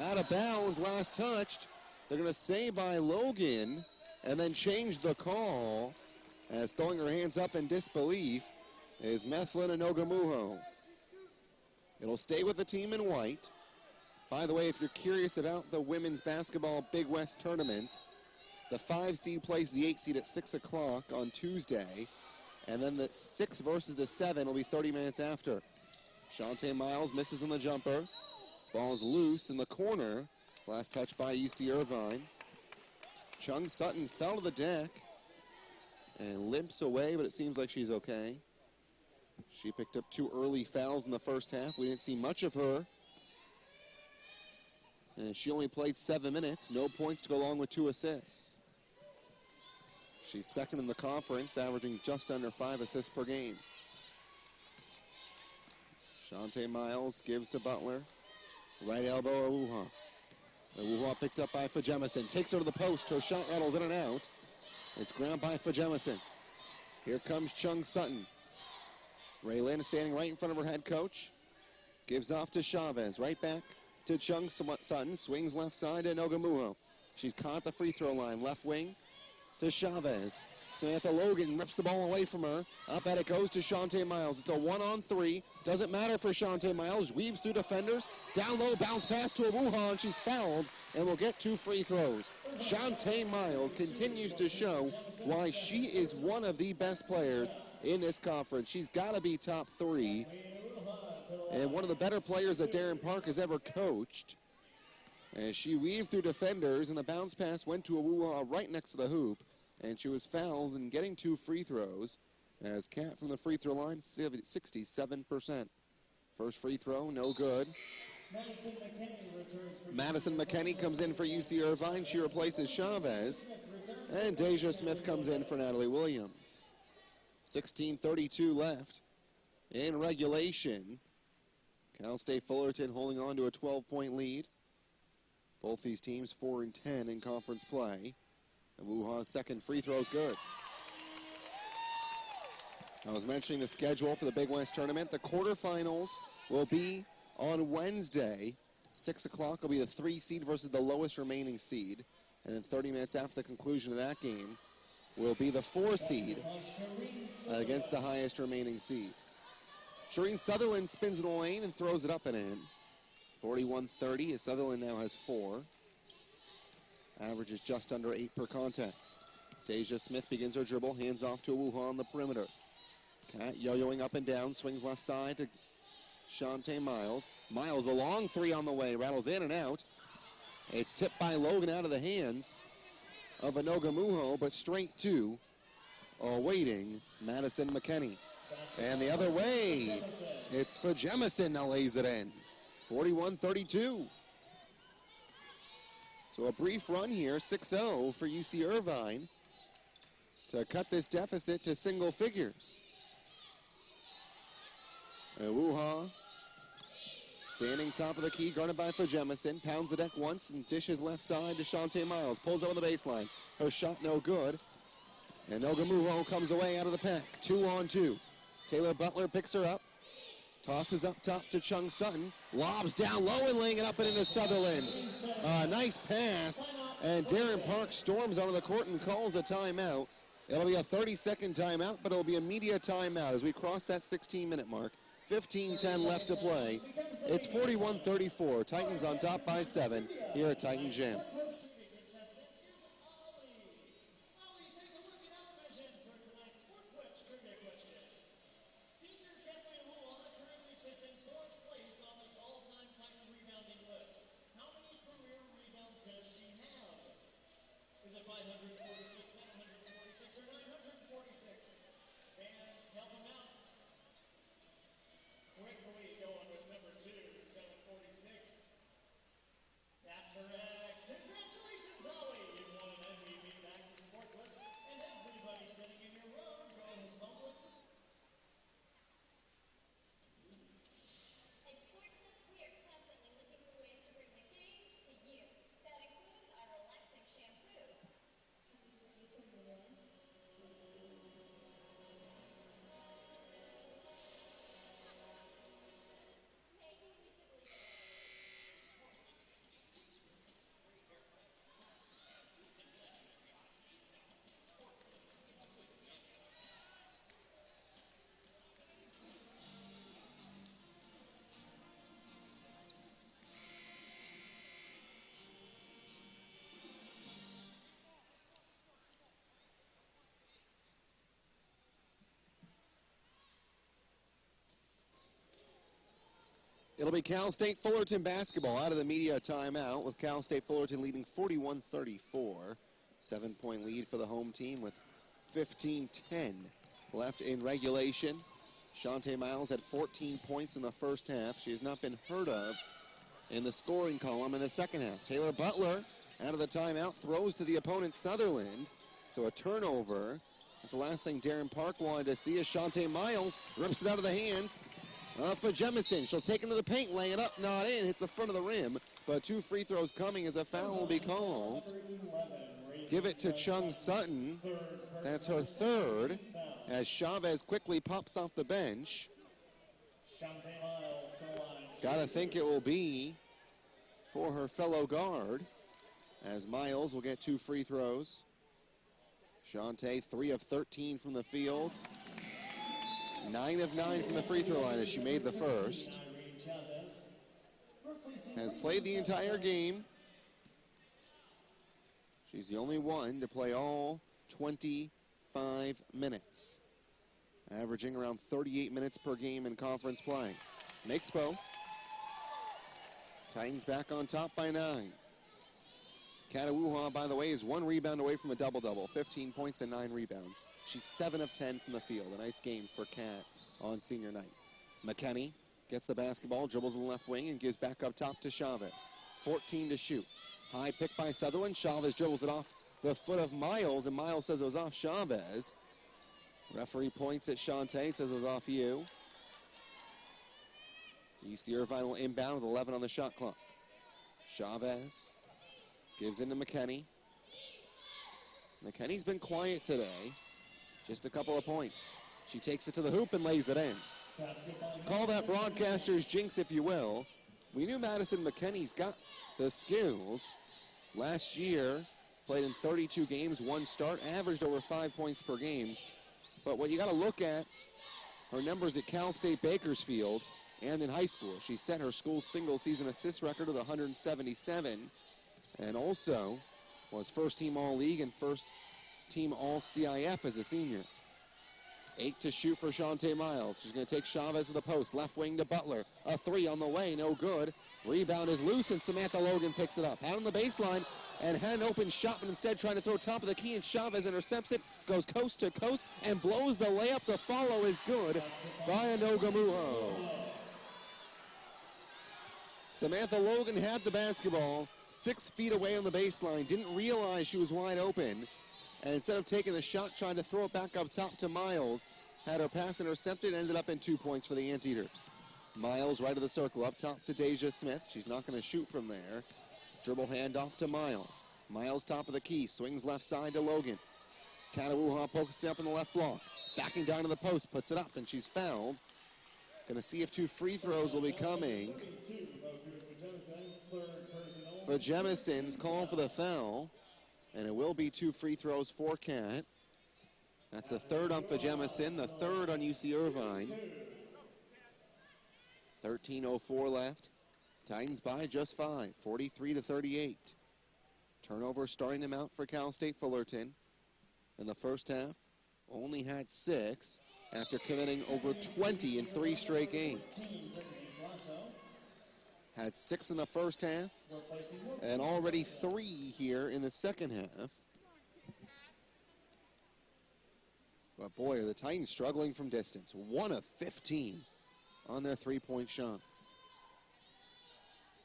[SPEAKER 1] Out of bounds, last touched. They're going to say by Logan and then change the call, as throwing her hands up in disbelief is Methlin and Nogamuho. It'll stay with the team in white. By the way, if you're curious about the women's basketball Big West tournament, the 5 seed plays the 8 seed at 6 o'clock on Tuesday, and then the 6 versus the 7 will be 30 minutes after. Shantae Miles misses on the jumper. Ball's loose in the corner. Last touch by UC Irvine. Chung Sutton fell to the deck and limps away, but it seems like she's okay. She picked up 2 early fouls in the first half. We didn't see much of her. And she only played 7 minutes. No points to go along with 2 assists. She's second in the conference, averaging just under 5 assists per game. Shantae Miles gives to Butler. Right elbow, Iwuoha. Iwuoha picked up by Fajemison. Takes her to the post. Her shot rattles in and out. It's ground by Fajemison. Here comes Chung Sutton. Raylin standing right in front of her head coach. Gives off to Chavez. Right back to Chung Sutton. Swings left side to Nogamuho. She's caught at the free throw line. Left wing to Chavez. Samantha Logan rips the ball away from her. Up at it goes to Shantae Miles. It's a 1-on-3. Doesn't matter for Shantae Miles. Weaves through defenders. Down low, bounce pass to Iwuoha, and she's fouled and will get 2 free throws. Shantae Miles continues to show why she is one of the best players in this conference. She's got to be top 3 and one of the better players that Darren Park has ever coached. And she weaved through defenders, and the bounce pass went to Iwuoha right next to the hoop. And she was fouled and getting 2 free throws as Kat from the free throw line, 67%. First free throw, no good. Madison McKinney comes in for UC Irvine. She replaces Chavez. And Deja Smith comes in for Natalie Williams. 16:32 left in regulation. Cal State Fullerton holding on to a 12-point lead. Both these teams 4-10 in conference play. Iwuoha's second free throw is good. I was mentioning the schedule for the Big West tournament. The quarterfinals will be on Wednesday. 6 o'clock will be the 3 seed versus the lowest remaining seed. And then 30 minutes after the conclusion of that game will be the 4 seed against the highest remaining seed. Shireen Sutherland spins in the lane and throws it up and in. 41-30 as Sutherland now has 4. Averages just under 8 per contest. Deja Smith begins her dribble, hands off to Iwuoha on the perimeter. Kat yo-yoing up and down, swings left side to Shantae Miles. Miles a long 3 on the way, rattles in and out. It's tipped by Logan out of the hands of Nogamuho, but straight to awaiting Madison McKinney. And the other way, it's for Jemison that lays it in. 41-32. So a brief run here, 6-0 for UC Irvine to cut this deficit to single figures. Iwuoha standing top of the key, guarded by Jemison, pounds the deck once and dishes left side to Shantae Miles. Pulls over the baseline. Her shot no good. And Ogamuho comes away out of the pack. 2-on-2. Taylor Butler picks her up. Tosses up top to Chung Sutton. Lobs down low and laying it up and into Sutherland. Nice pass. And Darren Park storms onto the court and calls a timeout. It'll be a 30-second timeout, but it'll be a media timeout as we cross that 16-minute mark. 15-10 left to play. It's 41-34. Titans on top by 7 here at Titan Gym.
[SPEAKER 2] Take a look at our vision for tonight's Sport Clips trivia question. Senior Kathleen Iwuoha currently sits in 4th place on the all-time Titan rebounding list. How many career rebounds does she have? Is it 546, 746, or 946? Fans, help them out. Quickly going with number 2, 746. That's correct. Congratulations, Holly. You've won an MVP back from Sport Clips, and everybody sitting in your row, go ahead and vote with them.
[SPEAKER 4] At Sport Clips, we are constantly looking for ways to bring the game to you. That includes our relaxing shampoo. Are you ready for your wins? Maybe we should leave it.
[SPEAKER 1] It'll be Cal State Fullerton basketball out of the media timeout with Cal State Fullerton leading 41-34. 7-point lead for the home team with 15-10 left in regulation. Shantae Miles had 14 points in the first half. She has not been heard of in the scoring column in the second half. Taylor Butler out of the timeout throws to the opponent Sutherland. So a turnover. That's the last thing Darren Park wanted to see as Shantae Miles rips it out of the hands for Jemison. She'll take him to the paint, laying it up, not in, hits the front of the rim, but 2 free throws coming as a foul will be called. Give it to Chung Sutton. That's her third, as Chavez quickly pops off the bench. Gotta think it will be for her fellow guard, as Miles will get 2 free throws. Shantae, 3 of 13 from the field. 9 of 9 from the free throw line as she made the first. Has played the entire game. She's the only one to play all 25 minutes. Averaging around 38 minutes per game in conference play. Makes both. Titans back on top by 9. Iwuoha, by the way, is 1 rebound away from a double-double. 15 points and 9 rebounds. She's 7 of 10 from the field. A nice game for Kat on senior night. McKinney gets the basketball, dribbles in the left wing, and gives back up top to Chavez. 14 to shoot. High pick by Sutherland. Chavez dribbles it off the foot of Miles, and Miles says it was off Chavez. Referee points at Shantae, says it was off you. UC Irvine will inbound with 11 on the shot clock. Chavez gives into McKinney. McKinney's been quiet today. Just a couple of points. She takes it to the hoop and lays it in. Call that broadcaster's jinx, if you will. We knew Madison McKinney's got the skills. Last year, played in 32 games, 1 start, averaged over 5 points per game. But what you got to look at, her numbers at Cal State Bakersfield and in high school. She set her school's single-season assist record with 177. And also was first-team All-League and first-team All-CIF as a senior. 8 to shoot for Shantae Miles. She's going to take Chavez to the post. Left wing to Butler. A 3 on the way, no good. Rebound is loose, and Samantha Logan picks it up. Had on the baseline and had an open shot, but instead trying to throw top of the key, and Chavez intercepts it. goes coast to coast and blows the layup. The follow is good by Anogamuho. Samantha Logan had the basketball 6 feet away on the baseline, didn't realize she was wide open, and instead of taking the shot, trying to throw it back up top to Miles, had her pass intercepted, ended up in 2 points for the Anteaters. Miles right of the circle, up top to Deja Smith. She's not going to shoot from there. Dribble handoff to Miles. Miles top of the key, swings left side to Logan. Iwuoha focusing up in the left block. Backing down to the post, puts it up, and she's fouled. Going to see if 2 free throws will be coming. For Jemison's call for the foul, and it will be 2 free throws for Cat. That's the third on Jemison, the third on UC Irvine. 13:04 left. Titans by just 5, 43-38. Turnover starting them out for Cal State Fullerton. In the first half, only had 6 after committing over 20 in 3 straight games. Had 6 in the first half, and already 3 here in the second half. But boy, are the Titans struggling from distance. 1 of 15 on their 3-point shots.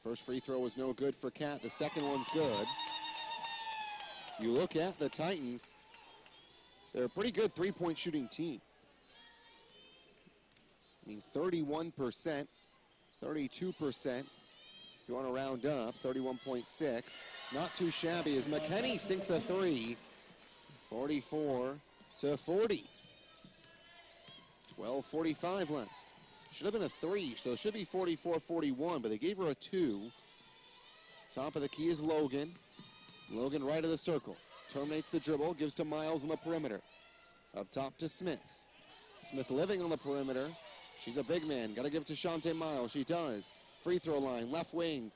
[SPEAKER 1] First free throw was no good for Cat. The second one's good. You look at the Titans, they're a pretty good 3-point shooting team. I mean, 31%, 32%. If you want to round up, 31.6. Not too shabby as McKinney sinks a 3. 44-40. 12:45 left. Should have been a 3, so it should be 44-41, but they gave her a 2. Top of the key is Logan. Logan right of the circle. Terminates the dribble, gives to Miles on the perimeter. Up top to Smith. Smith living on the perimeter. She's a big man. Got to give it to Shante Miles. She does. Free throw line, left wing.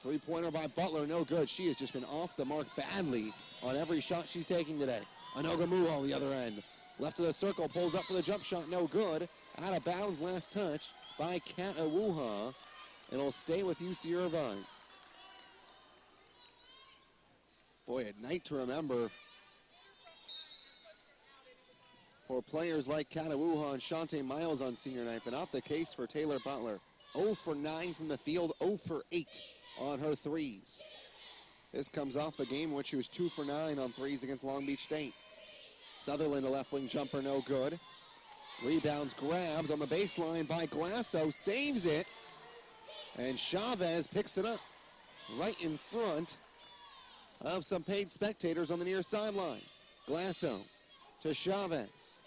[SPEAKER 1] 3-pointer by Butler, no good. She has just been off the mark badly on every shot she's taking today. Anogamuho on the other end. Left of the circle, pulls up for the jump shot, no good. Out of bounds, last touch by Iwuoha. It'll stay with UC Irvine. Boy, a night to remember for players like Iwuoha and Shante Miles on senior night, but not the case for Taylor Butler. 0 for 9 from the field, 0 for 8 on her threes. This comes off a game in which she was 2 for 9 on threes against Long Beach State. Sutherland, a left wing jumper, no good. Rebounds, grabs on the baseline by Glasso, saves it, and Chavez picks it up right in front of some paid spectators on the near sideline. Glasso to Chavez.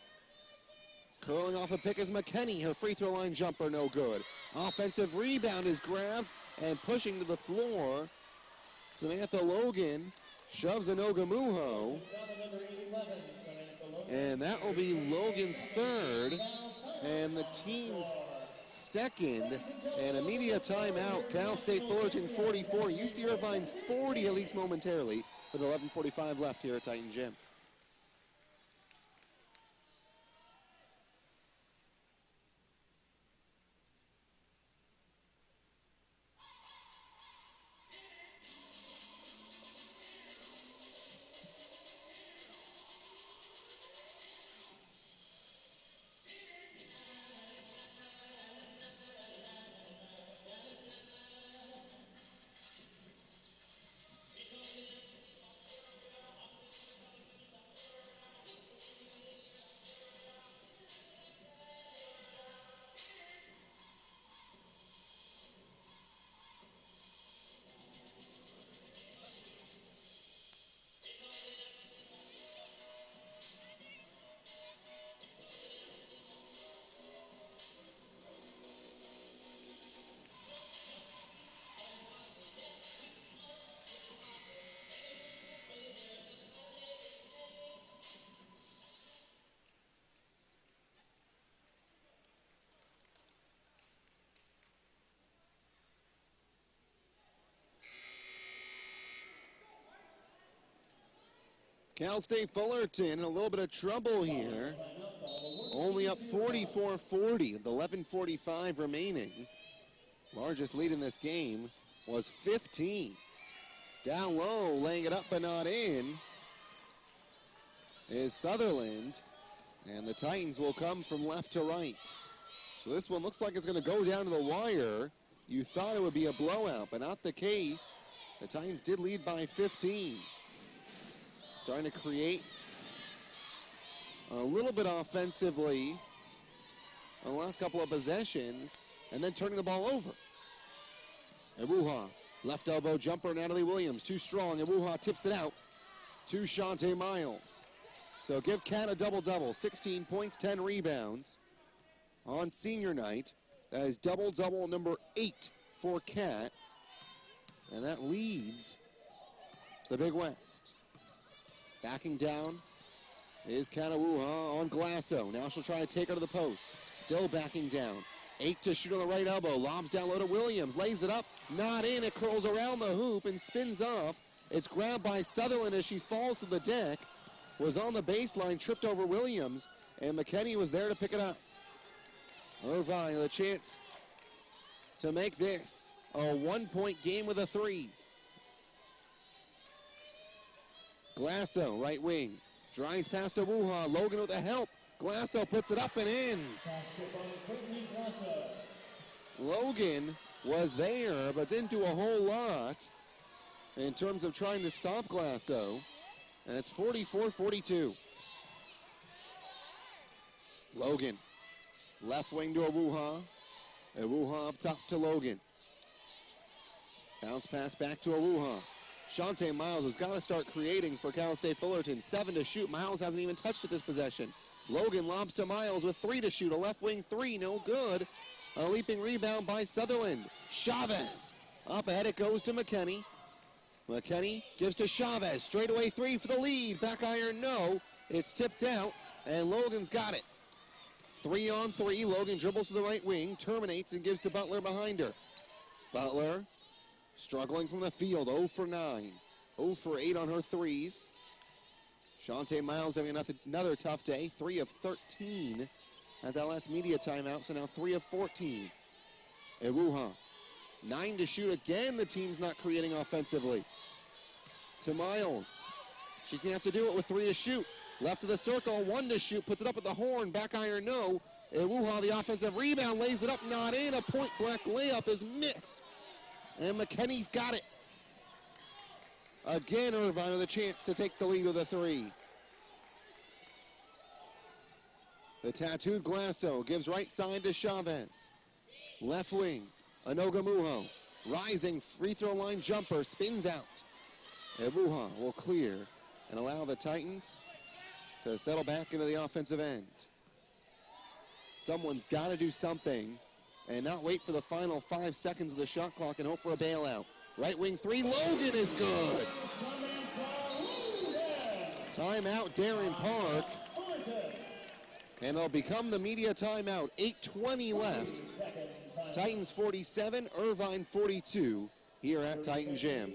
[SPEAKER 1] Curling off a pick is McKinney. Her free throw line jumper, no good. Offensive rebound is grabbed and pushing to the floor. Samantha Logan shoves Anogamuho. And that will be Logan's third and the team's second. And a media timeout. Cal State Fullerton 44, UC Irvine 40 at least momentarily with 11:45 left here at Titan Gym. Cal State Fullerton in a little bit of trouble here. Only up 44-40 with 11:45 remaining. Largest lead in this game was 15. Down low, laying it up but not in. is Sutherland, and the Titans will come from left to right. So this one looks like it's going to go down to the wire. You thought it would be a blowout, but not the case. The Titans did lead by 15. Starting to create a little bit offensively on the last couple of possessions, and then turning the ball over. Iwuoha, left elbow jumper, Natalie Williams, too strong. Iwuoha tips it out to Shante Miles. So give Kat a double-double, 16 points, 10 rebounds on senior night. That is double-double number 8 for Kat, and that leads the Big West. Backing down is Kat Iwuoha on Glasso. Now she'll try to take her to the post. Still backing down. 8 to shoot on the right elbow. Lobs down low to Williams. Lays it up. Not in. It curls around the hoop and spins off. It's grabbed by Sutherland as she falls to the deck. Was on the baseline, tripped over Williams, and McKinney was there to pick it up. Irvine with a chance to make this a 1-point game with a 3. Glasso, right wing. Drives past Iwuoha. Logan with the help. Glasso puts it up and in. Logan was there, but didn't do a whole lot in terms of trying to stop Glasso. And it's 44-42. Logan, left wing to Iwuoha. Iwuoha up top to Logan. Bounce pass back to Iwuoha. Shante Miles has got to start creating for Cal State Fullerton. 7 to shoot. Miles hasn't even touched it this possession. Logan lobs to Miles with 3 to shoot. A left wing 3, no good. A leaping rebound by Sutherland. Chavez. Up ahead it goes to McKinney. McKinney gives to Chavez. Straightaway 3 for the lead. Back iron, no. It's tipped out, and Logan's got it. 3 on 3. Logan dribbles to the right wing, terminates, and gives to Butler behind her. Butler struggling from the field, 0 for 9. 0 for 8 on her threes. Shante Miles having another tough day, 3 of 13 at that last media timeout, so now 3 of 14. Iwuoha, 9 to shoot again. The team's not creating offensively. To Miles. She's going to have to do it with 3 to shoot. Left of the circle, 1 to shoot, puts it up at the horn, back iron, no. Iwuoha, the offensive rebound, lays it up, not in. A point-blank layup is missed. And McKinney's got it. Again, Irvine with a chance to take the lead with a 3. The tattooed Glasso gives right side to Chavez. Left wing, Anogamuho. Rising free throw line jumper, spins out. Iwuoha will clear and allow the Titans to settle back into the offensive end. Someone's got to do something and not wait for the final 5 seconds of the shot clock and hope for a bailout. Right wing 3, Logan is good. Timeout, Darren Park. And it'll become the media timeout. 8:20 left. Titans 47, Irvine 42 here at Titan Gym.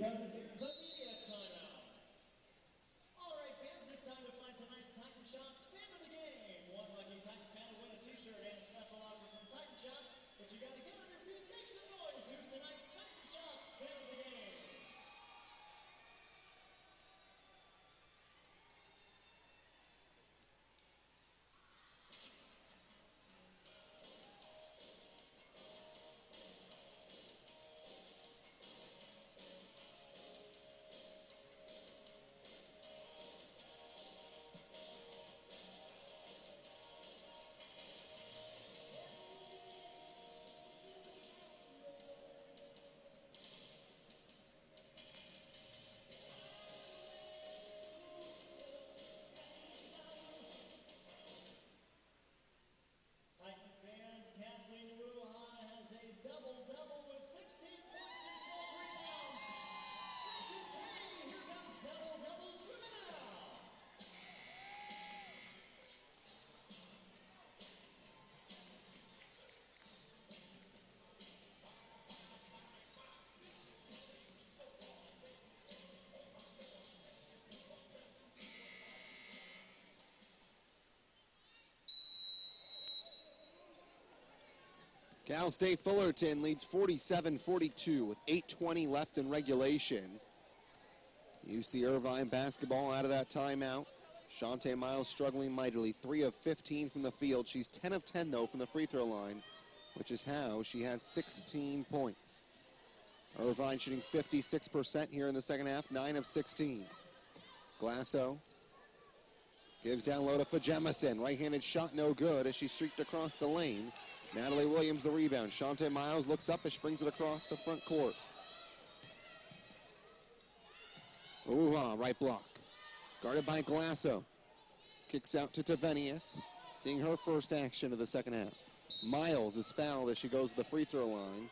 [SPEAKER 2] Titan fans, Kathleen Iwuoha has a double-double with 16 points and 12 rebounds. Section 3, here comes double-doubles for now.
[SPEAKER 1] Cal State Fullerton leads 47-42 with 8:20 left in regulation. UC Irvine basketball out of that timeout. Shantae Miles struggling mightily. 3 of 15 from the field. She's 10 of 10, though, from the free throw line, which is how she has 16 points. Irvine shooting 56% here in the second half, 9 of 16. Glasso gives down low to Fajemison. Right-handed shot no good as she streaked across the lane. Natalie Williams the rebound. Shantae Miles looks up as she brings it across the front court. Iwuoha, right block. Guarded by Glasso. Kicks out to Tavenius, seeing her first action of the second half. Miles is fouled as she goes to the free throw line.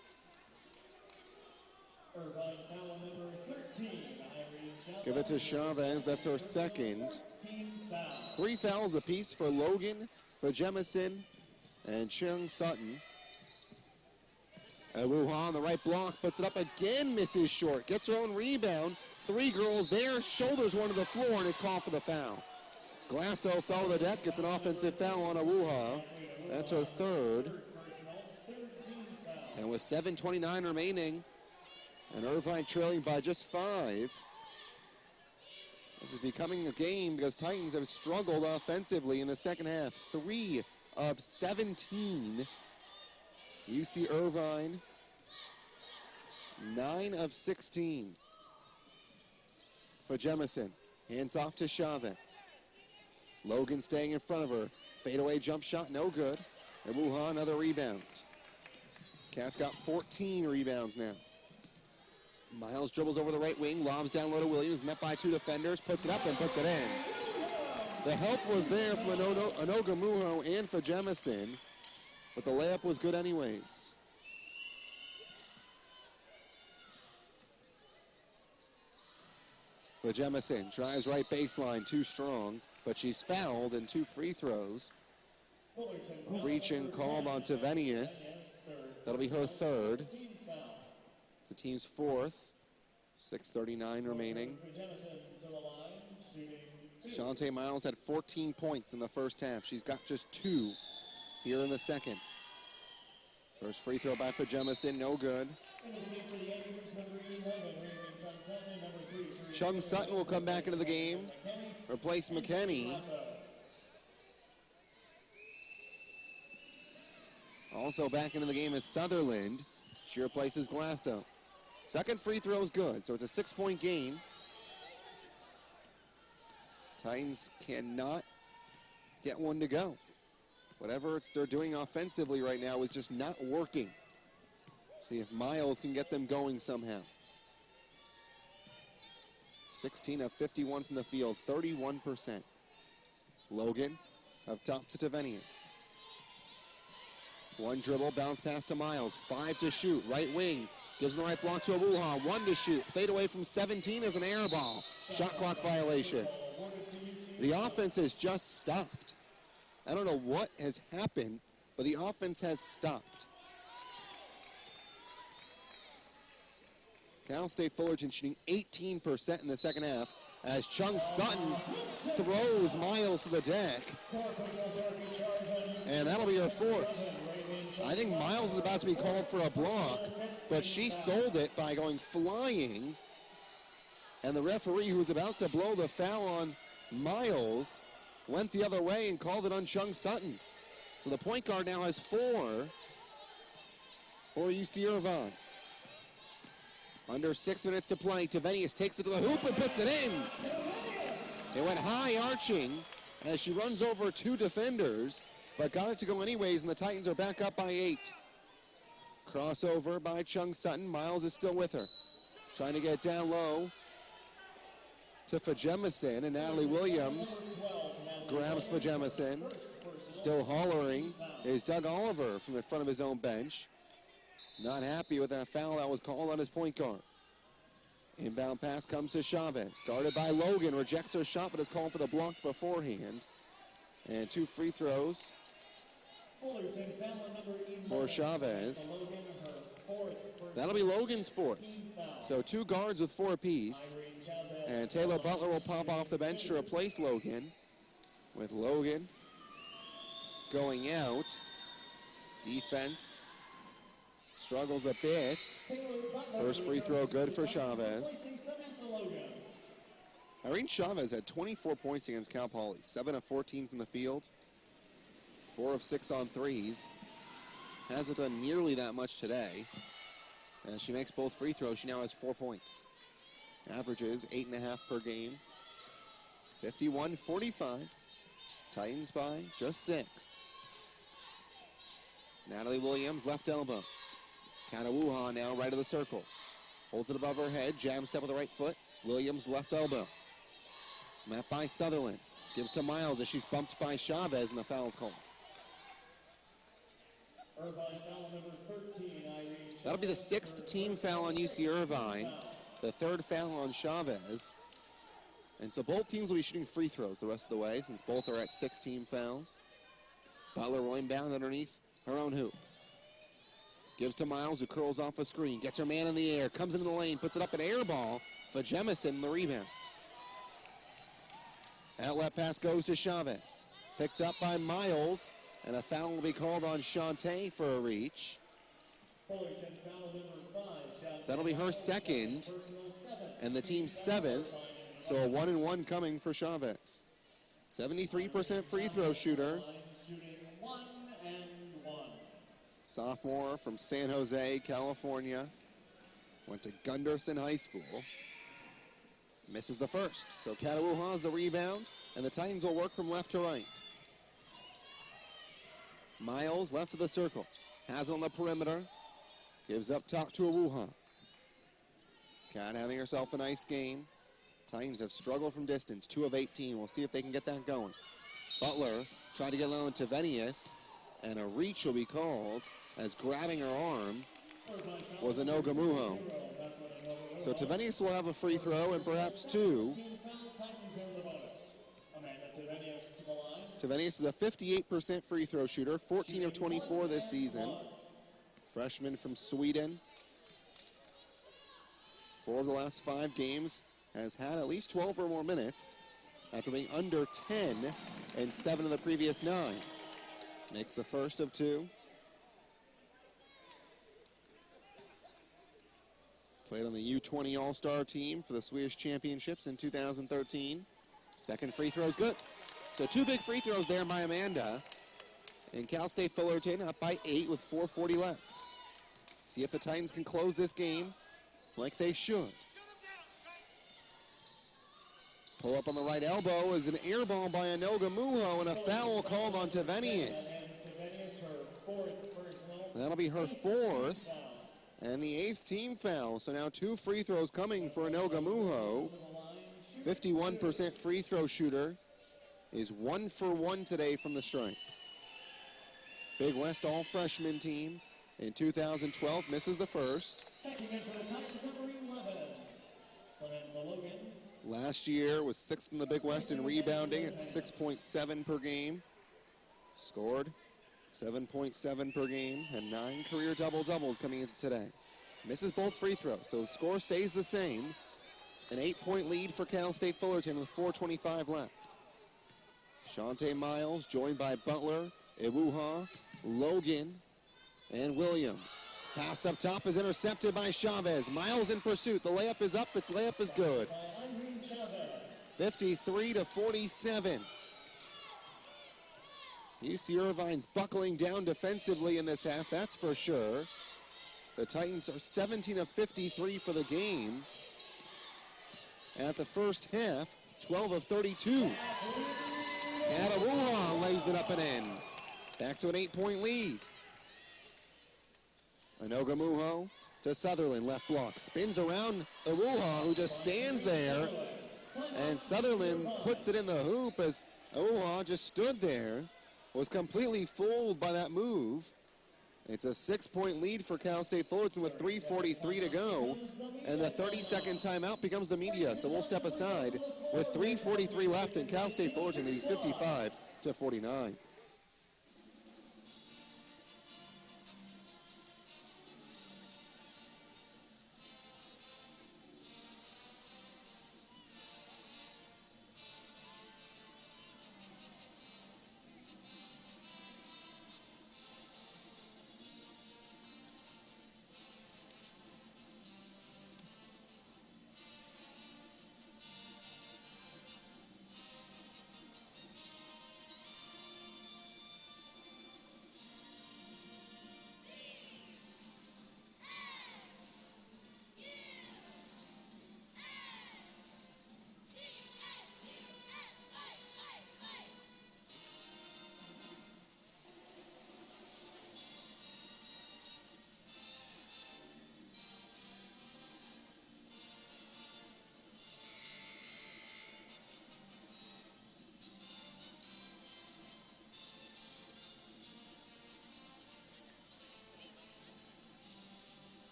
[SPEAKER 2] Irvine foul number 13. Irene Chavez.
[SPEAKER 1] Give it to Chavez, that's her second.
[SPEAKER 2] 13 foul.
[SPEAKER 1] 3 fouls apiece for Logan, for Jemison, and Chung Sutton. Iwuoha on the right block, puts it up again, misses short. Gets her own rebound. 3 girls there, shoulders one to the floor, and is called for the foul. Glasso fell to the deck, gets an offensive foul on Iwuoha. That's her third. And with 7:29 remaining, and Irvine trailing by just 5. This is becoming a game because Titans have struggled offensively in the second half. 3 of 17. UC Irvine, 9 of 16. For Jemison, hands off to Chavez. Logan staying in front of her. Fadeaway jump shot, no good. Iwuoha, another rebound. Cats got 14 rebounds now. Miles dribbles over the right wing, lobs down low to Williams, met by 2 defenders, puts it up and puts it in. The help was there from Anogamuho and for Jemison, but the layup was good anyways. For Jemison, drives right baseline, too strong, but she's fouled in 2 free throws. Reaching called on Tavenius. That'll be her third. It's the team's 4th. 6:39 remaining. Shantae Miles had 14 points in the first half. She's got just 2 here in the second. First free throw by Fajemison, no good. Chung Sutton will come back into the game, replace McKinney. Also back into the game is Sutherland. She replaces Glasso. Second free throw is good, so it's a 6-point game. Titans cannot get one to go. Whatever they're doing offensively right now is just not working. See if Miles can get them going somehow. 16 of 51 from the field, 31%. Logan up top to Tavenius. 1 dribble, bounce pass to Miles. 5 to shoot, right wing. Gives the right block to Iwuoha. 1 to shoot. Fade away from 17 as an air ball. Shot clock violation. The offense has just stopped. I don't know what has happened, but the offense has stopped. Cal State Fullerton shooting 18% in the second half as Chung Sutton throws Miles to the deck. And that'll be her 4th. I think Miles is about to be called for a block, but she sold it by going flying. And the referee, who was about to blow the foul on Miles, went the other way and called it on Chung Sutton. So the point guard now has 4 for UC Irvine. Under 6 minutes to play, Tavenius takes it to the hoop and puts it in. It went high arching as she runs over 2 defenders, but got it to go anyways, and the Titans are back up by 8. Crossover by Chung Sutton. Miles is still with her. Trying to get down low to Fajemison, and Natalie Williams grabs Fajemison. Still hollering is Doug Oliver from the front of his own bench. Not happy with that foul that was called on his point guard. Inbound pass comes to Chavez. Guarded by Logan. Rejects her shot, but is called for the block beforehand. And 2 free throws for Chavez. That'll be Logan's 4th. So 2 guards with 4 apiece. And Taylor Butler will pop off the bench to replace Logan. With Logan going out. Defense struggles a bit. First free throw good for Chavez. Irene Chavez had 24 points against Cal Poly, 7 of 14 from the field, 4 of 6 on threes. Hasn't done nearly that much today. As she makes both free throws, she now has 4 points. Averages 8.5 per game. 51-45. Titans by just 6. Natalie Williams, left elbow. Iwuoha now right of the circle. Holds it above her head, jab step with the right foot. Williams, left elbow. Met by Sutherland. Gives to Miles as she's bumped by Chavez, and the foul's called.
[SPEAKER 2] Irvine foul number 13, Irene.
[SPEAKER 1] That'll be the 6th team foul on UC Irvine, the 3rd foul on Chavez. And so both teams will be shooting free throws the rest of the way, since both are at 6 team fouls. Butler will inbound underneath her own hoop. Gives to Miles, who curls off a screen. Gets her man in the air, comes into the lane, puts it up an air ball for Jemison, the rebound. Outlet pass goes to Chavez. Picked up by Miles, and a foul will be called on Shantae for a reach.
[SPEAKER 2] Fullerton foul number 5.
[SPEAKER 1] That'll be her second, and the team's 7th. So a 1-and-1 coming for Chavez. 73% free throw shooter.
[SPEAKER 2] Shooting 1 and 1.
[SPEAKER 1] Sophomore from San Jose, California. Went to Gunderson High School. Misses the first. So Iwuoha has the rebound, and the Titans will work from left to right. Miles left of the circle. Has it on the perimeter. Gives up top to Iwuoha. Cat having herself a nice game. Titans have struggled from distance, 2 of 18. We'll see if they can get that going. Butler tried to get low to Venius, and a reach will be called as grabbing her arm was Anogamuho. So Tavenius will have a free throw and perhaps 2. Tavenius is a 58% free throw shooter, 14 of 24 this season. Freshman from Sweden. 4 of the last 5 games has had at least 12 or more minutes after being under 10 in 7 of the previous 9. Makes the first of 2. Played on the U20 All-Star team for the Swedish Championships in 2013. Second free throw is good. So 2 big free throws there by Amanda. And Cal State Fullerton up by 8 with 4:40 left. See if the Titans can close this game like they should. Pull up on the right elbow is an air ball by Anogamuho, and a foul called on Tavenius. That'll be her 4th. And the 8th team foul. So now 2 free throws coming for Anogamuho. 51% free throw shooter. Is 1 for 1 today from the stripe. Big West all-freshman team in 2012 misses the first.
[SPEAKER 2] Checking in for the Titans, number 11. Samantha Logan.
[SPEAKER 1] Last year was 6th in the Big West in rebounding at 6.7 per game. Scored 7.7 per game, and 9 career double-doubles coming into today. Misses both free throws, so the score stays the same. An 8-point lead for Cal State Fullerton with 4:25 left. Shantae Miles joined by Butler, Iwuoha, Logan, and Williams. Pass up top is intercepted by Chavez. Miles in pursuit. The layup is up. Its layup is good. 53-47. UC Irvine's buckling down defensively in this half, that's for sure. The Titans are 17 of 53 for the game. At the first half, 12 of 32. Iwuoha lays it up and in. Back to an 8-point lead. Anogamuho to Sutherland, left block. Spins around Iwuoha, who just stands there. And Sutherland puts it in the hoop as Iwuoha just stood there. Was completely fooled by that move. It's a 6-point lead for Cal State Fullerton with 3:43 to go. And the 30-second timeout becomes the media, so we'll step aside with 3:43 left, and Cal State Fullerton leading 55-49.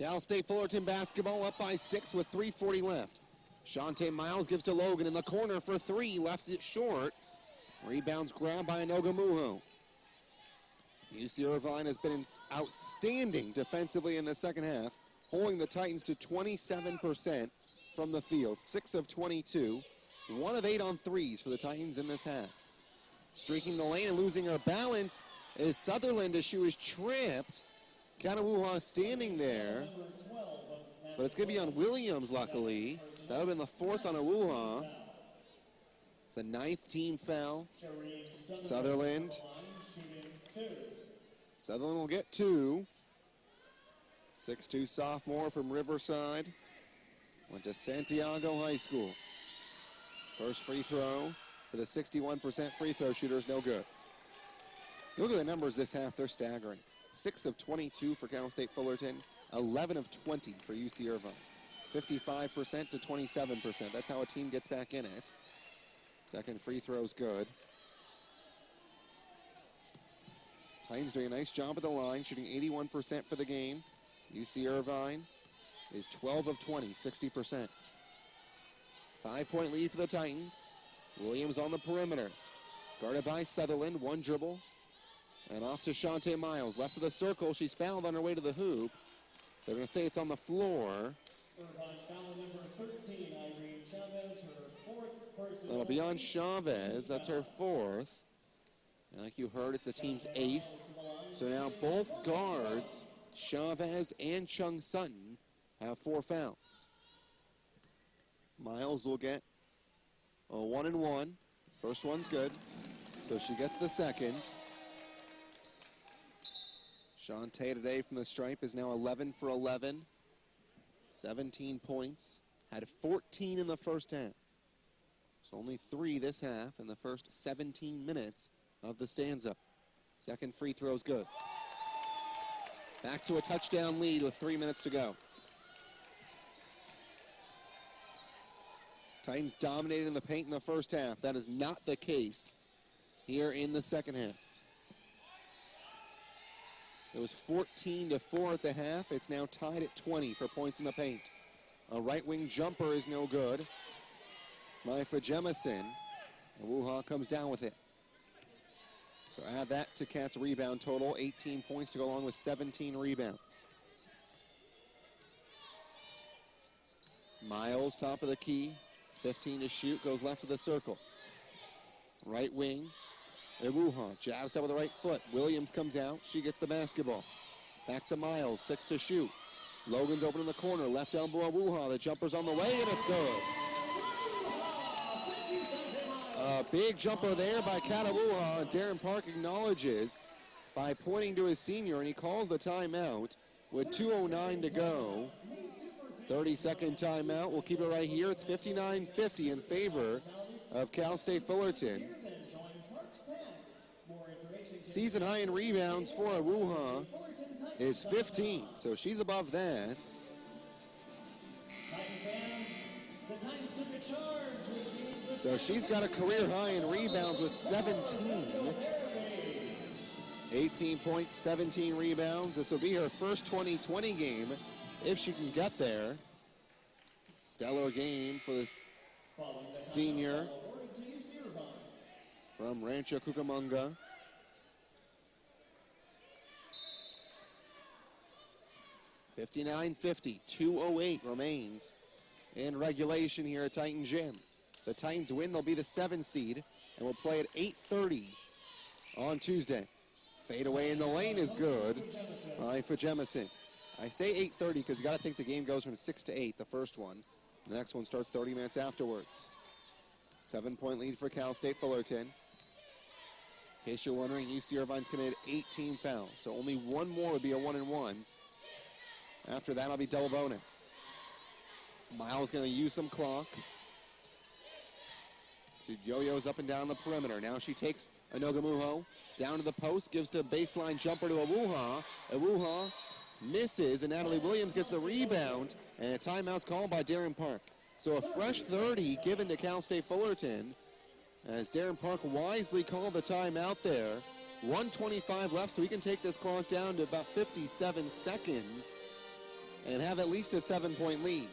[SPEAKER 1] Cal State Fullerton basketball up by 6 with 3:40 left. Shantae Miles gives to Logan in the corner for 3, left it short. Rebounds grabbed by Anogamuhu. UC Irvine has been outstanding defensively in the second half, holding the Titans to 27% from the field. 6 of 22, 1 of 8 on threes for the Titans in this half. Streaking the lane and losing her balance is Sutherland as she was tripped. Iwuoha standing there, but it's going to be on Williams, luckily. That would have been the 4th on Iwuoha. It's the 9th team foul. Sutherland will get 2. 6'2" sophomore from Riverside. Went to Santiago High School. First free throw for the 61% free throw shooter is no good. You look at the numbers this half, they're staggering. 6 of 22 for Cal State Fullerton, 11 of 20 for UC Irvine. 55% to 27%. That's how a team gets back in it. Second free throw's good. Titans doing a nice job at the line, shooting 81% for the game. UC Irvine is 12 of 20, 60%. 5-point lead for the Titans. Williams on the perimeter. Guarded by Sutherland, 1 dribble. And off to Shantae Miles, left of the circle. She's fouled on her way to the hoop. They're going to say it's on the floor. That'll be on Chavez. That's her 4th. And like you heard, it's the team's 8th. So now both guards, Chavez and Chung Sutton, have 4 fouls. Miles will get a 1-and-1. First one's good. So she gets the second. Shantae today from the stripe is now 11 for 11. 17 points. Had 14 in the first half. So only 3 this half in the first 17 minutes of the stanza. Second free throw's good. Back to a touchdown lead with 3 minutes to go. Titans dominated in the paint in the first half. That is not the case here in the second half. It was 14-4 at the half. It's now tied at 20 for points in the paint. A right wing jumper is no good. Myfa Jemison. Iwuoha comes down with it. So add that to Kat's rebound total. 18 points to go along with 17 rebounds. Miles, top of the key. 15 to shoot, goes left of the circle. Right wing. Iwuoha jabs out with the right foot. Williams comes out. She gets the basketball. Back to Miles. 6 to shoot. Logan's open in the corner. Left elbow Iwuoha. The jumper's on the way, and it's good. A big jumper there by Kat Iwuoha. Darren Park acknowledges by pointing to his senior, and he calls the timeout with 2:09 to go. 30-second timeout. We'll keep it right here. It's 59-50 in favor of Cal State Fullerton. Season high in rebounds for Iwuoha is 15, so she's above that. So she's got a career high in rebounds with 17. 18 points, 17 rebounds. This will be her first 2020 game if she can get there. Stellar game for the senior from Rancho Cucamonga. 59-50, 2:08 remains in regulation here at Titan Gym. The Titans win, they'll be the 7th seed, and will play at 8:30 on Tuesday. Fade away in the lane is good for Jemison. I say 8:30 because you got to think the game goes from 6 to 8, the first one. The next one starts 30 minutes afterwards. 7-point lead for Cal State Fullerton. In case you're wondering, UC Irvine's committed 18 fouls, so only one more would be a 1-and-1. After that, it'll be double bonus. Miles going to use some clock. So yo-yos up and down the perimeter. Now she takes Anogamuhu down to the post, gives the baseline jumper to Iwuoha. Iwuoha misses, and Natalie Williams gets the rebound, and a timeout's called by Darren Park. So a fresh 30 given to Cal State Fullerton, as Darren Park wisely called the timeout there. 1:25 left, so we can take this clock down to about 57 seconds. and have at least a 7-point lead.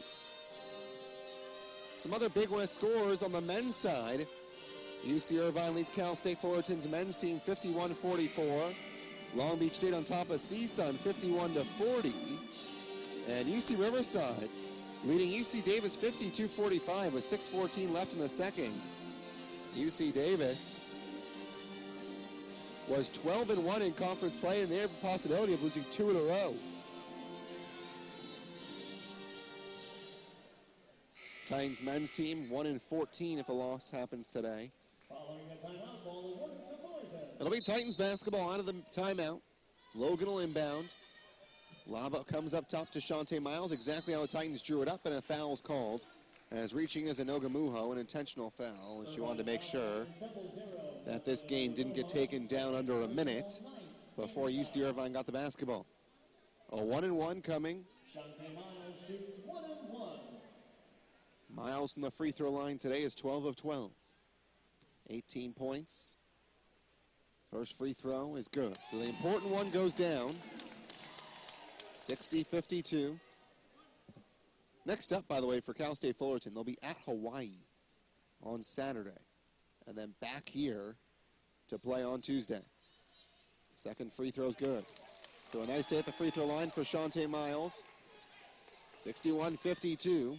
[SPEAKER 1] Some other Big West scores on the men's side. UC Irvine leads Cal State Fullerton's men's team 51-44. Long Beach State on top of CSUN 51-40. And UC Riverside leading UC Davis 52-45 with 6:14 left in the second. UC Davis was 12-1 in conference play, and they have a possibility of losing 2 in a row. Titans men's team 1-14 if a loss happens today.
[SPEAKER 2] Following the timeout, ball awarded to Fullerton.
[SPEAKER 1] It'll be Titans basketball out of the timeout. Logan will inbound. Lob comes up top to Shantae Miles, exactly how the Titans drew it up, and a foul is called. As reaching as Inoga Muho, an intentional foul, as she wanted to make sure that this game didn't get taken down under a minute before UC Irvine got the basketball. A 1-1 coming.
[SPEAKER 2] Shantae Miles shoots 1-1.
[SPEAKER 1] Miles from the free throw line today is 12 of 12. 18 points. First free throw is good. So the important one goes down. 60-52. Next up, by the way, for Cal State Fullerton, they'll be at Hawaii on Saturday. And then back here to play on Tuesday. Second free throw's good. So a nice day at the free throw line for Shantae Miles. 61-52.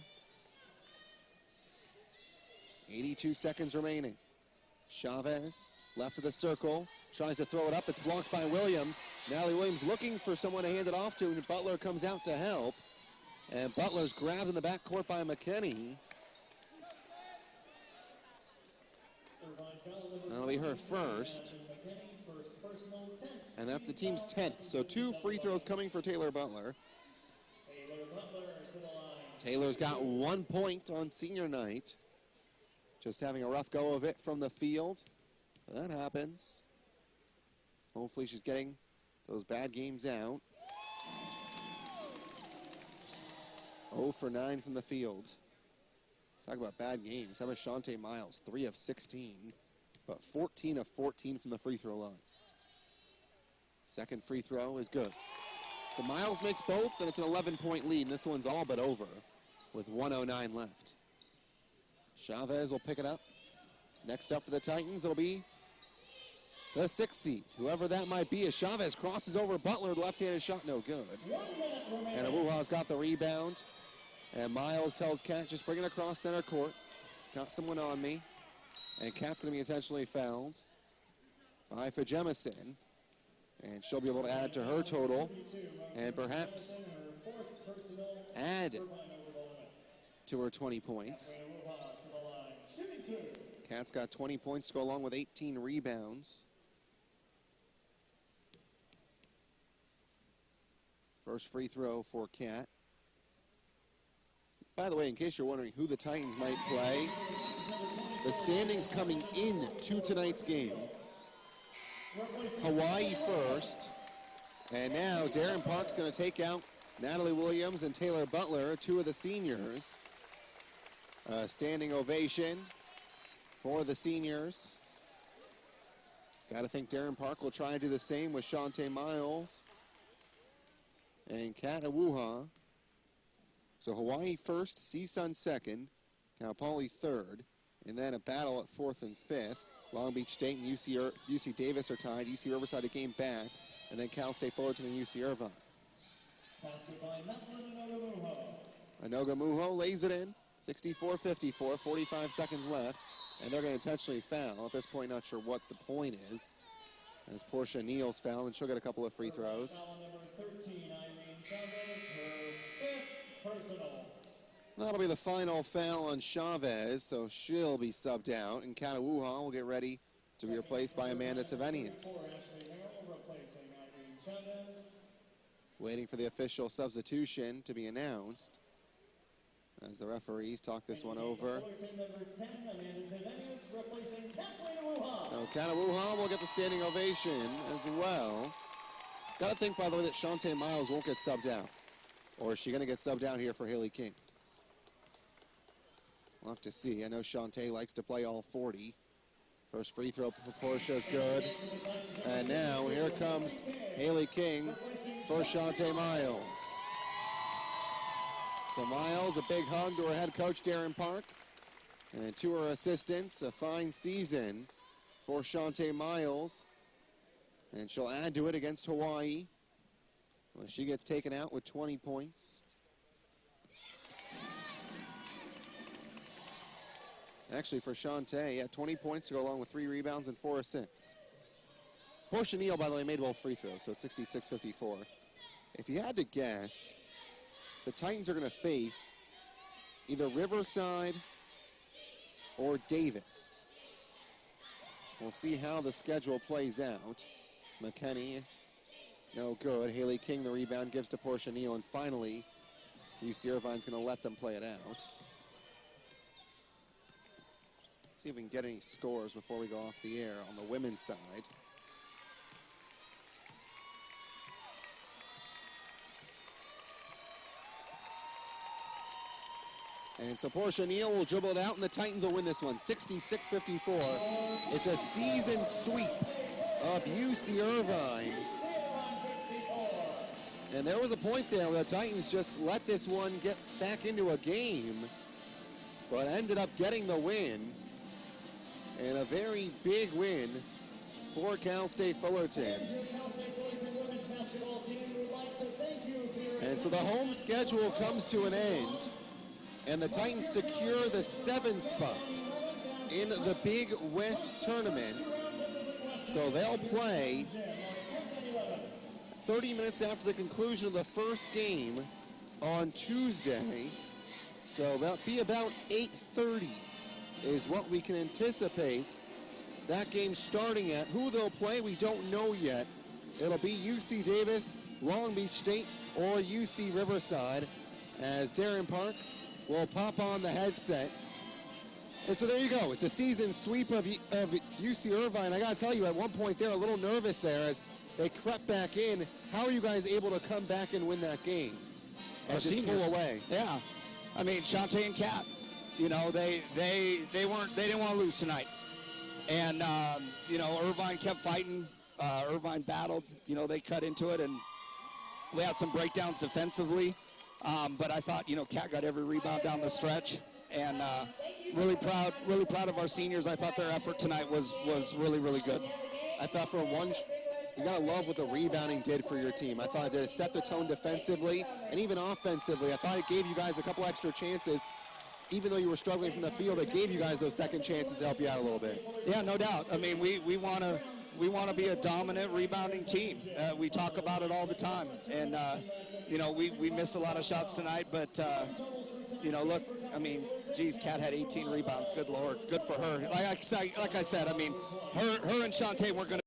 [SPEAKER 1] 82 seconds remaining. Chavez, left of the circle, tries to throw it up. It's blocked by Williams. Natalie Williams looking for someone to hand it off to, and Butler comes out to help. And Butler's grabbed in the backcourt by McKinney. That'll be her first. And that's the team's 10th. So 2 free throws coming for Taylor Butler. Taylor's got 1 point on senior night. Just having a rough go of it from the field. But that happens. Hopefully she's getting those bad games out. 0 for 9 from the field. Talk about bad games. How about Shantae Miles? 3 of 16, but 14 of 14 from the free throw line. Second free throw is good. So Miles makes both, and it's an 11-point lead, and this one's all but over with 1:09 left. Chavez will pick it up. Next up for the Titans, it'll be the 6th seed, whoever that might be, as Chavez crosses over Butler, the left-handed shot, no good. And Iwuoha's got the rebound. And Miles tells Kat, just bring it across center court. Got someone on me. And Kat's going to be intentionally fouled by Fajemison. And she'll be able to add to her total and perhaps add to her 20 points. Kat's got 20 points to go along with 18 rebounds. First free throw for Kat. By the way, in case you're wondering who the Titans might play, the standings coming in to tonight's game. Hawaii first. And now Darren Park's going to take out Natalie Williams and Taylor Butler, 2 of the seniors. Standing ovation for the seniors. Got to think Darren Park will try and do the same with Shantae Miles and Kat Iwuoha. So Hawaii first, CSUN second, Cal Poly third, and then a battle at 4th and 5th. Long Beach State and UC Davis are tied. UC Riverside a game back, and then Cal State Fullerton and UC Irvine. Inoga Muho lays it in, 64-54, 45 seconds left, and they're going to intentionally foul. At this point, not sure what the point is, as Portia Neal's fouled, and she'll get a couple of free throws. That'll be the final foul on Chavez, so she'll be subbed out, and Kat Iwuoha will get ready to be replaced by Amanda Tavenius. Waiting for the official substitution to be announced as the referees talk this one over. So Kat Iwuoha will get the standing ovation as well. Got to think, by the way, that Shantae Miles won't get subbed out. Or is she going to get subbed out here for Haley King? We'll have to see. I know Shantae likes to play all 40. First free throw for Portia is good. And now here comes Haley King for Shantae Miles. So Miles, a big hug to her head coach, Darren Park. And to her assistants, a fine season for Shantae Miles. And she'll add to it against Hawaii. Well, she gets taken out with 20 points. Actually, for Shantae, 20 points to go along with 3 rebounds and 4 assists. Portia Neal, by the way, made both free throws, so it's 66-54. If you had to guess, the Titans are going to face either Riverside or Davis. We'll see how the schedule plays out. McKinney, no good. Haley King, the rebound, gives to Portia Neal, and finally, UC Irvine's going to let them play it out. See if we can get any scores before we go off the air on the women's side. And so Portia Neal will dribble it out, and the Titans will win this one, 66-54. It's a season sweep of UC Irvine. And there was a point there where the Titans just let this one get back into a game, but ended up getting the win. And a very big win for Cal State Fullerton. And so the home schedule comes to an end, and the Titans secure the 7th spot in the Big West tournament. So they'll play 30 minutes after the conclusion of the first game on Tuesday. So that'll be about 8:30 is what we can anticipate that game starting at. Who they'll play, we don't know yet. It'll be UC Davis, Long Beach State, or UC Riverside, as Darren Park will pop on the headset. And so there you go. It's a season sweep of UC Irvine. I got to tell you, at one point they're a little nervous there as they crept back in. How are you guys able to come back and win that game? And just pull away?
[SPEAKER 5] Yeah. I mean, Shantae and Kat, you know, they didn't want to lose tonight. And, you know, Irvine kept fighting. Irvine battled. You know, they cut into it, and we had some breakdowns defensively. But I thought, you know, Kat got every rebound down the stretch. And really proud of our seniors. I thought their effort tonight was really, really good.
[SPEAKER 1] I thought for one, you got to love what the rebounding did for your team. I thought it set the tone defensively and even offensively. I thought it gave you guys a couple extra chances. Even though you were struggling from the field, it gave you guys those second chances to help you out a little bit.
[SPEAKER 5] Yeah, no doubt. I mean, we want to be a dominant rebounding team. We talk about it all the time. And, you know, we missed a lot of shots tonight, but, you know, look, I mean, geez, Kat had 18 rebounds. Good Lord. Good for her. Like I said, I mean, her and Shantae weren't going to